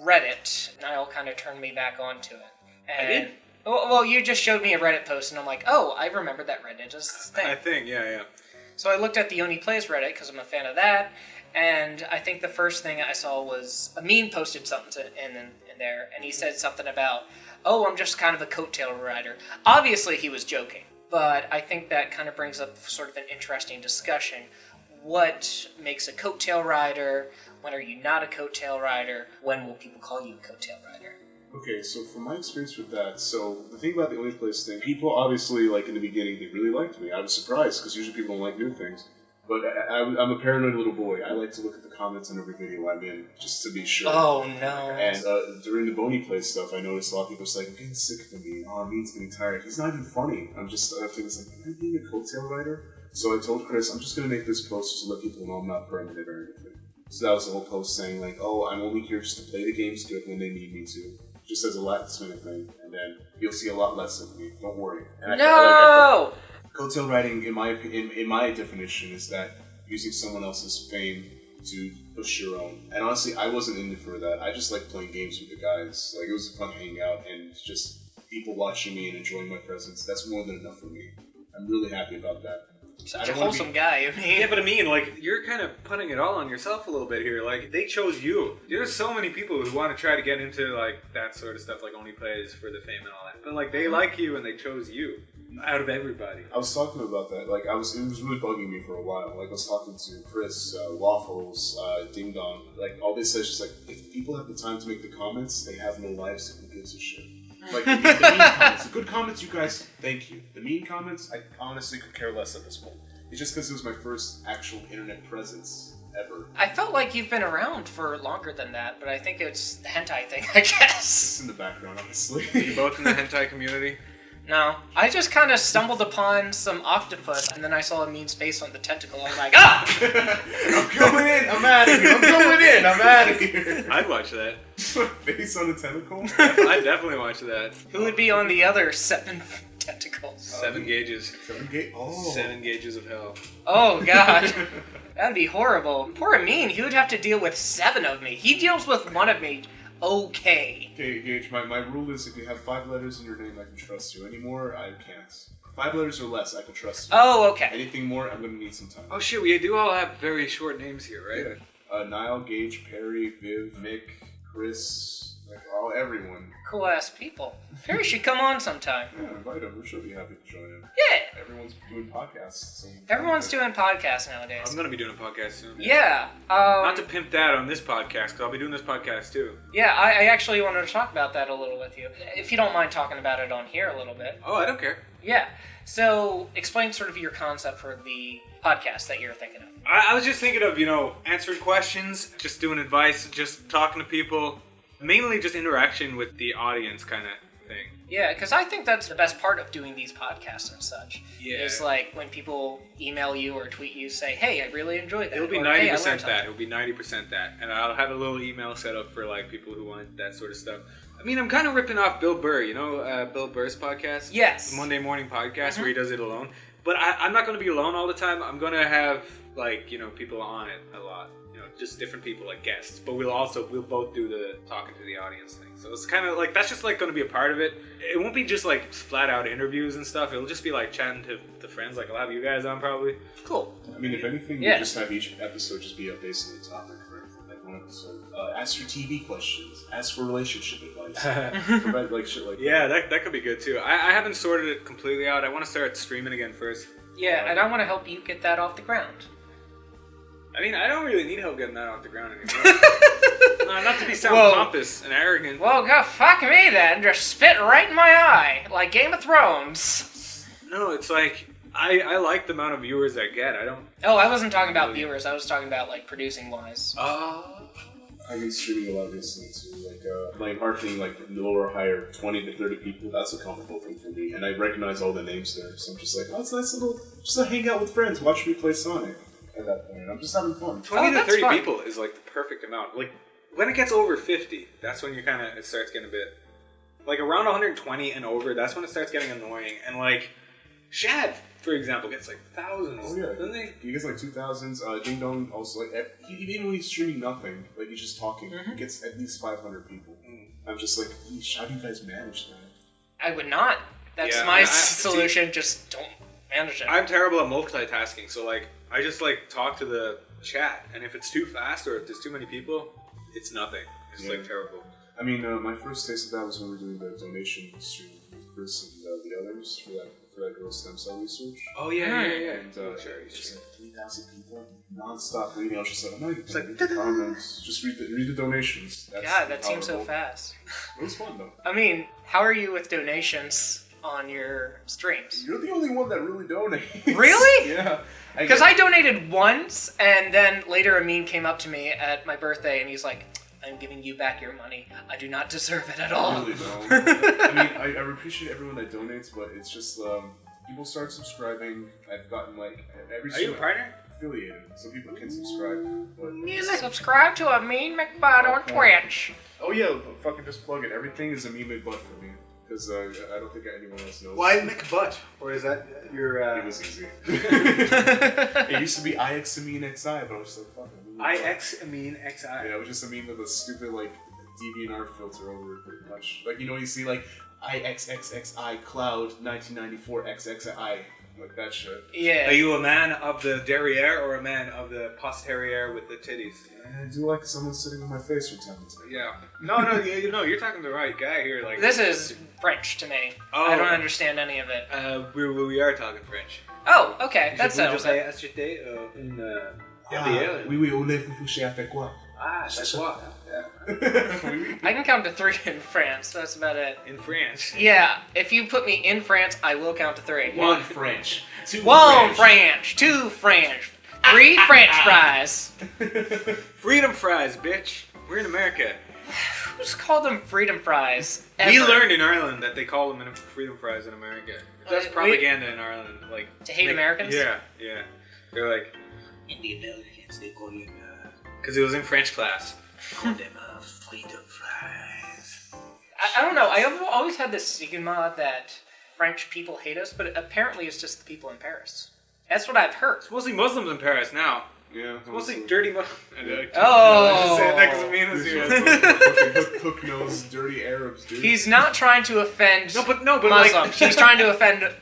Reddit. Niall kind of turned me back onto it. And, I did? Well, you just showed me a Reddit post, and I'm like, oh, I remember that Reddit is a thing. I think, yeah. So I looked at the Only Plays Reddit, because I'm a fan of that, and I think the first thing I saw was Amin posted something in there, and he said something about, oh, I'm just kind of a coattail rider. Obviously, he was joking, but I think that kind of brings up sort of an interesting discussion. What makes a coattail rider? When are you not a coattail rider? When will people call you a coattail rider? Okay, so from my experience with that, so the thing about the Only Place thing, people obviously, like in the beginning, they really liked me. I was surprised, because usually people don't like new things. But I'm a paranoid little boy. I like to look at the comments on every video I'm in, just to be sure. Oh, no. And during the Boney Play stuff, I noticed a lot of people was like, I'm getting sick of me. Oh, Amin's getting tired. He's not even funny. I'm just, I think it's like, am I being a coattail rider? So I told Chris, I'm just going to make this post just to let people know I'm not permanent or anything. So that was the whole post saying like, oh, I'm only here just to play the games good when they need me to. Just as a last minute thing. And then you'll see a lot less of me. Don't worry. And No! Coattail riding, in my definition, is that using someone else's fame to push your own. And honestly, I wasn't in it for that. I just like playing games with the guys. Like, it was fun hanging out and just people watching me and enjoying my presence. That's more than enough for me. I'm really happy about that. Such a wholesome guy. I mean, Yeah, but I mean, like, you're kind of putting it all on yourself a little bit here. Like, they chose you. There's so many people who want to try to get into, like, that sort of stuff, like, only plays for the fame and all that. But, like, they like you and they chose you out of everybody. I was talking about that. Like, it was really bugging me for a while. Like, I was talking to Chris, Waffles, Ding Dong. Like, all they said is just like, if people have the time to make the comments, they have no lives. So who gives a shit? Like, the mean comments, the good comments, you guys, thank you. The mean comments, I honestly could care less at this point. It's just because it was my first actual internet presence ever. I felt like you've been around for longer than that, but I think it's the hentai thing, I guess. It's in the background, honestly. Are you both in the hentai community? No. I just kind of stumbled upon some octopus, and then I saw Amin's face on the tentacle. I'm like, ah! I'm going in, I'm out of here, I'm going in, I'm out of here. I'd watch that. Face on the tentacle? I'd definitely watch that. Who would be on the other 7 tentacles? 7 gauges. 7 gauges of hell. Oh, God. That'd be horrible. Poor Amin, he would have to deal with 7 of me. He deals with 1 of me. Okay, Gage, my rule is if you have 5 letters in your name, I can trust you. Any more, I can't. 5 letters or less, I can trust you. Oh, okay. Anything more, I'm gonna need some time. Oh shit, we do all have very short names here, right? Yeah. Niall, Gage, Perry, Viv, Mick, Chris, like everyone. Cool ass people. Perry should come on sometime. Yeah, invite him. We're sure be happy to join him. Yeah. Everyone's doing podcasts. So Everyone's doing podcasts nowadays. I'm gonna be doing a podcast soon. Yeah. Not to pimp that on this podcast, because I'll be doing this podcast too. Yeah, I actually wanted to talk about that a little with you. If you don't mind talking about it on here a little bit. Oh, I don't care. Yeah. So, explain sort of your concept for the podcast that you're thinking of. I was just thinking of, answering questions, just doing advice, just talking to people. Mainly just interaction with the audience kind of thing. Yeah, because I think that's the best part of doing these podcasts and such. Yeah. Is like when people email you or tweet you, say, hey, I really enjoyed that. It'll be or, 90% hey, I learned that. something. It'll be 90% that. And I'll have a little email set up for like people who want that sort of stuff. I mean, I'm kind of ripping off Bill Burr, Bill Burr's podcast? Yes. The Monday morning podcast where he does it alone. But I'm not going to be alone all the time. I'm going to have, people on it a lot. Just different people, like guests. But we'll both do the talking to the audience thing. So it's kind of like, that's just going to be a part of it. It won't be just flat out interviews and stuff. It'll just be chatting to the friends. I'll have you guys on probably. Cool. I mean, if anything, Yeah. you just have each episode just be based on the topic for one episode. Ask your TV questions. Ask for relationship advice. Provide shit like that. Yeah, that could be good too. I haven't sorted it completely out. I want to start streaming again first. Yeah, and I want to help you get that off the ground. I mean, I don't really need help getting that off the ground anymore. Not to be sound pompous and arrogant. Well, go fuck me then. Just spit right in my eye, like Game of Thrones. No, it's like, I like the amount of viewers I get. I don't... Oh, I wasn't talking about viewers. I was talking about, producing wise. I've been streaming a lot recently too. My marketing, lower, higher, 20 to 30 people. That's a comfortable thing for me, and I recognize all the names there. So I'm just like, oh, it's a nice little, just a hang out with friends, watch me play Sonic. At that point, I'm just having fun. 20 to that's 30 fun. people is the perfect amount. When it gets over 50, that's when it starts getting a bit... around 120 and over, that's when it starts getting annoying. And Shad, for example, gets thousands. Oh yeah, doesn't he? He gets 2,000s. Ding Dong also even when he's streaming nothing, he's just talking, he gets at least 500 people. I'm just like, yeesh, how do you guys manage that? I would not. That's Yeah, my see, solution. Just don't manage it. I'm terrible at multitasking, so I just talk to the chat, and if it's too fast or if there's too many people, it's nothing. It's terrible. I mean, my first taste of that was when we were doing the donation stream with Chris and the others for that girl's stem cell research. Oh yeah. And just 3,000 people non-stop reading. I was just like, I'm not even going to read the comments. Just read the donations. That's God, that seems so powerful. fast. It was fun though. I mean, how are you with donations on your streams? You're the only one that really donates. Really? Yeah. Because I donated once, and then later Amin came up to me at my birthday, and he's like, I'm giving you back your money. I do not deserve it at all. I really don't. I mean, I appreciate everyone that donates, but it's just, people start subscribing. I've gotten, every Are you a partner? affiliated, so people can subscribe. But Subscribe to Amin McBud on Twitch. oh yeah, fucking just plug it. Everything is a meme butt for me. Because I don't think anyone else knows. Why McButt? Or is that your... It was easy. It used to be IX Amin XI, but I was just like, fuck it. IX Amin XI. Yeah, it was just a meme with a stupid, DeviantArt filter over it, pretty much. You see, IXXXI Cloud 1994 XXI. Like that shit. Yeah. Are you a man of the derriere or a man of the posterior with the titties? I do like someone sitting on my face from time to time. Yeah. No, you're talking to the right guy here. Like This is French to me. Oh. I don't understand any of it. we are talking French. Oh, okay. That settles it. Oui, voulez-vous coucher avec quoi? Ah, c'est quoi? I can count to 3 in France. That's about it. In France. Yeah, if you put me in France, I will count to 3. 1 French. 2 1 French. 2 French. 3 French fries. Freedom fries, bitch. We're in America. Who's called them freedom fries? We ever? learned in Ireland that they call them freedom fries in America. That's propaganda in Ireland. Like To hate Americans? Yeah. They're like, In the Americans, they call it because it was in French class. call them freedom fries. I don't know. I've always had this stigma that French people hate us, but apparently it's just the people in Paris. That's what I've heard. It's mostly Muslims in Paris now. Yeah. It's mostly dirty Muslims. Oh. I just said that because Amin is here. Hook-nosed, dirty Arabs, dude. He's not trying to offend but Muslims. like, He's trying to offend. what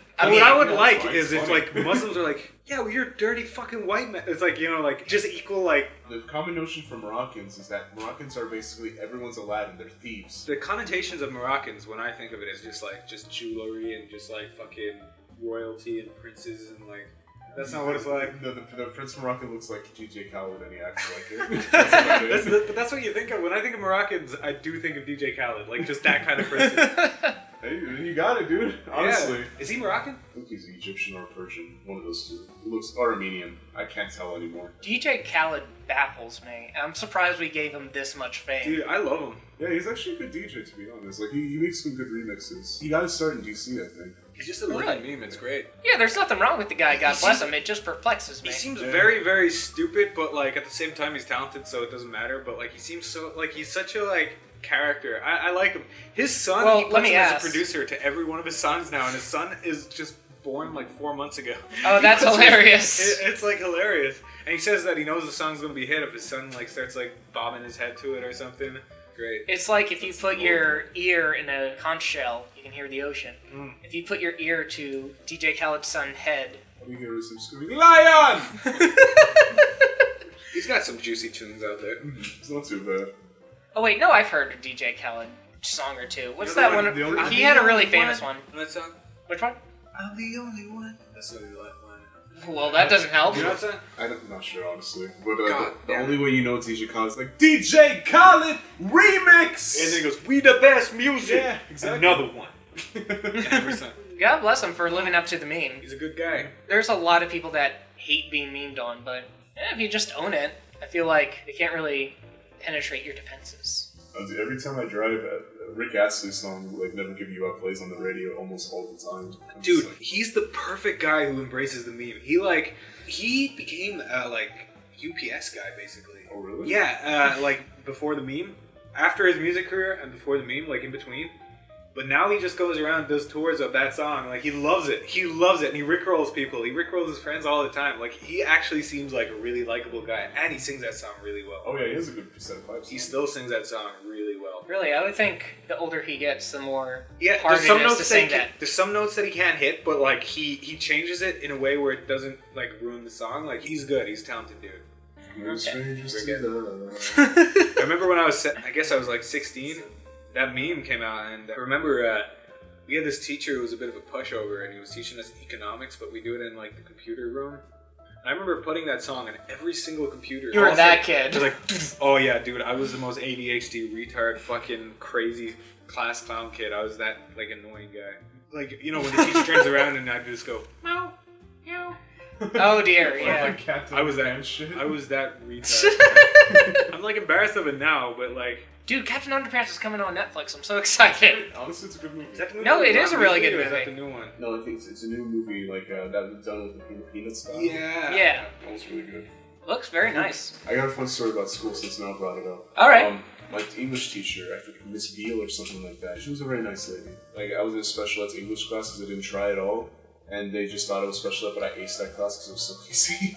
I would no, like it's fine, is it's if funny. like Muslims are like, yeah, well, you're dirty fucking white men. It's like, like just equal like. The common notion for Moroccans is that Moroccans are basically everyone's Aladdin. They're thieves. The connotations of Moroccans, when I think of it, is just jewelry and just like fucking royalty and princes and like. That's not what it's like. No, the Prince Moroccan looks like DJ Khaled and he acts like it. That's about it. But that's what you think of. When I think of Moroccans, I do think of DJ Khaled. Like, just that kind of person. Hey, you got it, dude. Honestly. Yeah. Is he Moroccan? I think he's Egyptian or Persian. One of those two. He looks Armenian. I can't tell anymore. DJ Khaled baffles me. I'm surprised we gave him this much fame. Dude, I love him. Yeah, he's actually a good DJ, to be honest. Like, he makes some good remixes. He got his start in DC, I think. He's just a living meme. It's great. Yeah, there's nothing wrong with the guy. God bless him. It just perplexes me. He seems very, very stupid, but like at the same time he's talented, so it doesn't matter. But like he seems so like he's such a like character. I like him. His son, Well, he let puts me him as ask. a producer to every one of his songs now, and his son is just born like 4 months ago. Oh, that's hilarious. It's like hilarious. And he says that he knows the song's gonna be a hit if his son like starts like bobbing his head to it or something. Great. It's like if you put your ear in a conch shell, you can hear the ocean. If you put your ear to DJ Khaled's son's head, All you hear is him screaming, Lion! He's got some juicy tunes out there. It's not too bad. oh wait, no, I've heard a DJ Khaled song or two. What's The other that one- one? the only- He had a really famous one. Know that song? Which one? I'm the only one. That's the only one. Well, that doesn't help. You know that song? I'm not sure, honestly. But God the damn only way you know DJ Khaled is like, DJ Khaled Remix! And then he goes, "We the best music." Yeah, exactly. Another one. 100%. God bless him for living up to the meme. He's a good guy. There's a lot of people that hate being memed on, but if you just own it, I feel like they can't really penetrate your defenses. Every time I drive, Rick Astley's song, like, Never Give You Up, plays on the radio almost all the time. I'm Dude, just like, he's the perfect guy who embraces the meme. He became like UPS guy basically. oh, really? Yeah, like before the meme, after his music career and before the meme, like in between. But now he just goes around and does tours of that song. Like, he loves it. He loves it. And he rickrolls people. He rickrolls his friends all the time. Like, he actually seems like a really likable guy. And he sings that song really well. Oh, yeah, he has a good set of pipes. He still sings that song really well. Really, I would think the older he gets, the more Yeah, hard there's some it is to notes sing that that. there's some notes that he can't hit, but like he changes it in a way where it doesn't like ruin the song. Like, he's good. He's a talented dude. No strangers We're to good. love. I remember when I was like 16, that meme came out, and I remember we had this teacher who was a bit of a pushover, and he was teaching us economics, but we do it in like the computer room. And I remember putting that song on every single computer. You were Also, that kid. I was like, oh yeah, dude, I was the most ADHD retard, fucking crazy class clown kid. I was that like annoying guy. Like, you know, when the teacher turns around and I'd just go, meow, meow. Oh dear, Or yeah. like Captain I was that Pan shit. I was that retard. I'm like embarrassed of it now, but like. Dude, Captain Underpants is coming on Netflix. I'm so excited. Honestly, it's a good movie. Is that the movie No, with it is a Ron really Weasley, good or is that movie. the new one? No, I think it's a new movie, like, that was done with the Peanut style. Yeah. Yeah, That was really good. looks very nice. I got a fun story about school since Mel brought it up. All right. My English teacher, I think Miss Beale or something like that, she was a very nice lady. Like, I was in a special ed English class because I didn't try at all, and they just thought it was special ed, but I aced that class because it was so easy.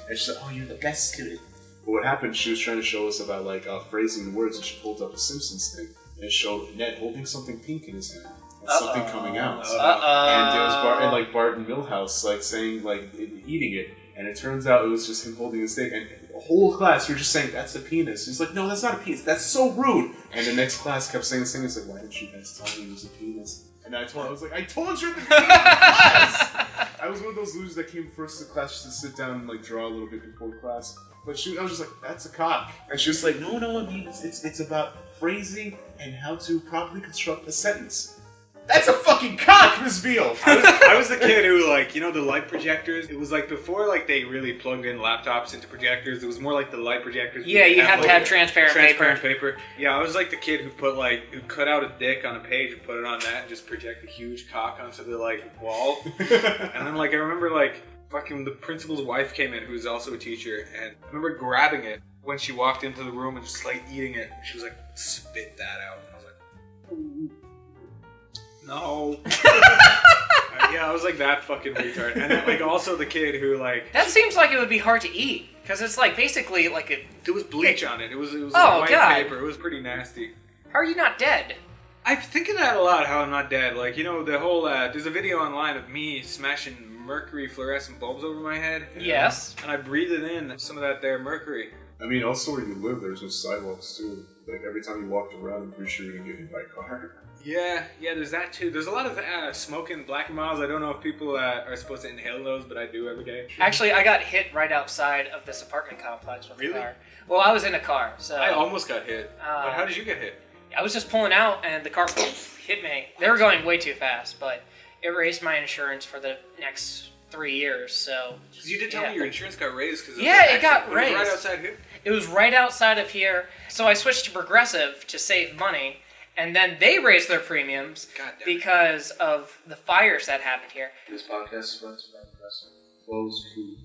And she said, oh, you're the best student. But what happened, she was trying to show us about, like, phrasing the words, and she pulled up a Simpsons thing, and it showed Ned holding something pink in his hand. That's something coming out. Uh-oh. And there was Bart and Milhouse like saying like eating it, and it turns out it was just him holding the steak, and the whole class were just saying that's a penis. He's like, no, that's not a penis. That's so rude. And the next class kept saying the same. It's like, why didn't you guys tell me it was a penis? And I told you at the beginning of class. I was one of those losers that came first to class just to sit down and like draw a little bit before class. But I was just like, that's a cock. And she was like, no, I mean, it's about phrasing and how to properly construct a sentence. That's a fucking cock, Miss Beale! I was the kid who, like, you know, the light projectors? It was like before, like, they really plugged in laptops into projectors. It was more like the light projectors. Yeah, you have to have transparent paper. Yeah, I was like the kid who who cut out a dick on a page and put it on that and just project a huge cock onto the, like, wall. And then, like, I remember, like, fucking the principal's wife came in, who was also a teacher, and I remember grabbing it when she walked into the room and just, like, eating it. She was like, spit that out. And I was like, ooh. No. Yeah, I was like that fucking retard. And then, like, also the kid who, like... That seems like it would be hard to eat. Because it's, like, basically, like a... There was bleach on it. It was like Oh, white God. paper. It was pretty nasty. How are you not dead? I think of that a lot, how I'm not dead. Like, you know, the whole... there's a video online of me smashing mercury fluorescent bulbs over my head. Yes. And I breathed in some of that there mercury. I mean, also where you live, there's no sidewalks, too. Like, every time you walked around, I'm pretty sure you're gonna get hit by a car. Yeah, there's that too. There's a lot of smoking black miles. I don't know if people are supposed to inhale those, but I do every day. Actually, I got hit right outside of this apartment complex with a car. Well, I was in a car, so... I almost got hit. But how did you get hit? I was just pulling out, and the car hit me. They were going way too fast, but it raised my insurance for the next 3 years, so... Because you did tell me your insurance got raised. It got raised. It was right outside here? It was right outside of here, so I switched to Progressive to save money. And then they raised their premiums because of the fires that happened here. This podcast is sponsored by Progressive. Close food.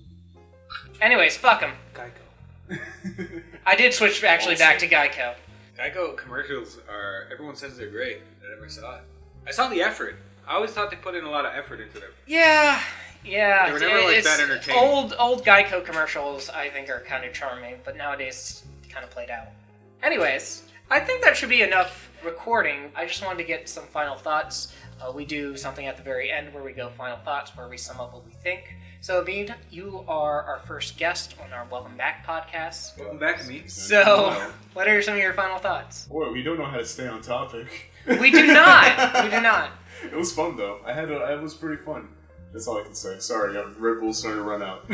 Anyways, fuck them. Geico. I did switch actually back to Geico. Geico commercials are... Everyone says they're great. I never saw it. I saw the effort. I always thought they put in a lot of effort into them. Yeah. They were never like that entertaining. Old Geico commercials, I think, are kind of charming, but nowadays it's kind of played out. Anyways, I think that should be enough recording. I just wanted to get some final thoughts. We do something at the very end where we go final thoughts, where we sum up what we think. So, Amin, you are our first guest on our Welcome Back podcast. Welcome back, Amin. So, what are some of your final thoughts? Boy, we don't know how to stay on topic. We do not. We do not. It was fun though. It was pretty fun. That's all I can say. Sorry, Red Bull's starting to run out.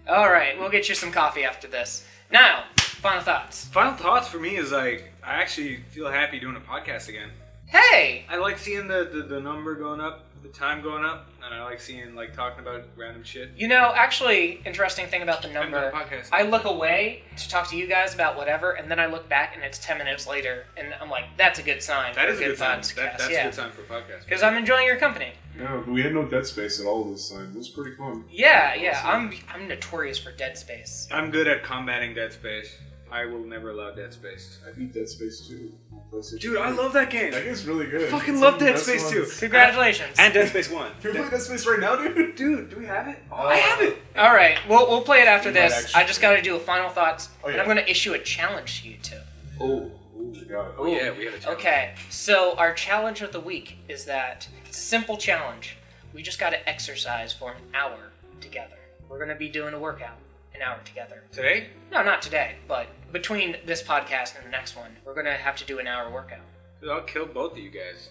All right, we'll get you some coffee after this. Now, final thoughts. Final thoughts for me is like, I actually feel happy doing a podcast again. Hey! I like seeing the number going up, the time going up, and I like seeing, like, talking about random shit. You know, actually, interesting thing about the number, I look away to talk to you guys about whatever, and then I look back and it's 10 minutes later, and I'm like, that's a good sign. That is a good sign. Podcast. That's a good sign for a podcast. Because I'm enjoying your company. Yeah, but we had no Dead Space at all this time. It was pretty fun. Yeah, I'm notorious for Dead Space. I'm good at combating Dead Space. I will never allow Dead Space. I beat Dead Space 2. Dude, I love that game. That game's really good. I fucking love Dead Space 2. Congratulations. And Dead Space 1. Can we play Dead Space right now, dude? Dude, do we have it? I have it. All right, we'll play it after We might this. actually I just got to do a final thoughts, and yeah. I'm going to issue a challenge to you two. Oh God. Oh yeah, we have a challenge. Okay, so our challenge of the week is that it's a simple challenge. We just got to exercise for an hour together. We're going to be doing a workout an hour together. Today? No, not today, but between this podcast and the next one, we're going to have to do an hour workout. Dude, I'll kill both of you guys.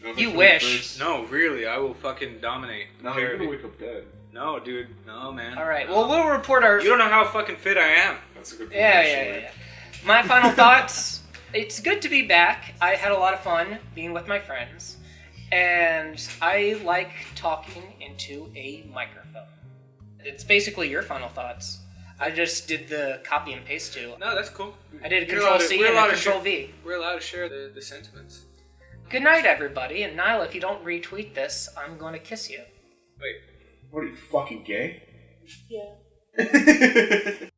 No, You wish. No, really, I will fucking dominate. No, you're gonna wake up dead. No, dude. No, man. All right, well, we'll report our... You don't know how fucking fit I am. That's a good point. Yeah. My final thoughts. It's good to be back. I had a lot of fun being with my friends, and I like talking into a microphone. It's basically your final thoughts. I just did the copy and paste too. No, that's cool. I did a We're Control allowed to- C we're and allowed a to Control share- V. We're allowed to share the sentiments. Good night, everybody. And Niall, if you don't retweet this, I'm going to kiss you. Wait. What are you, fucking gay? Yeah.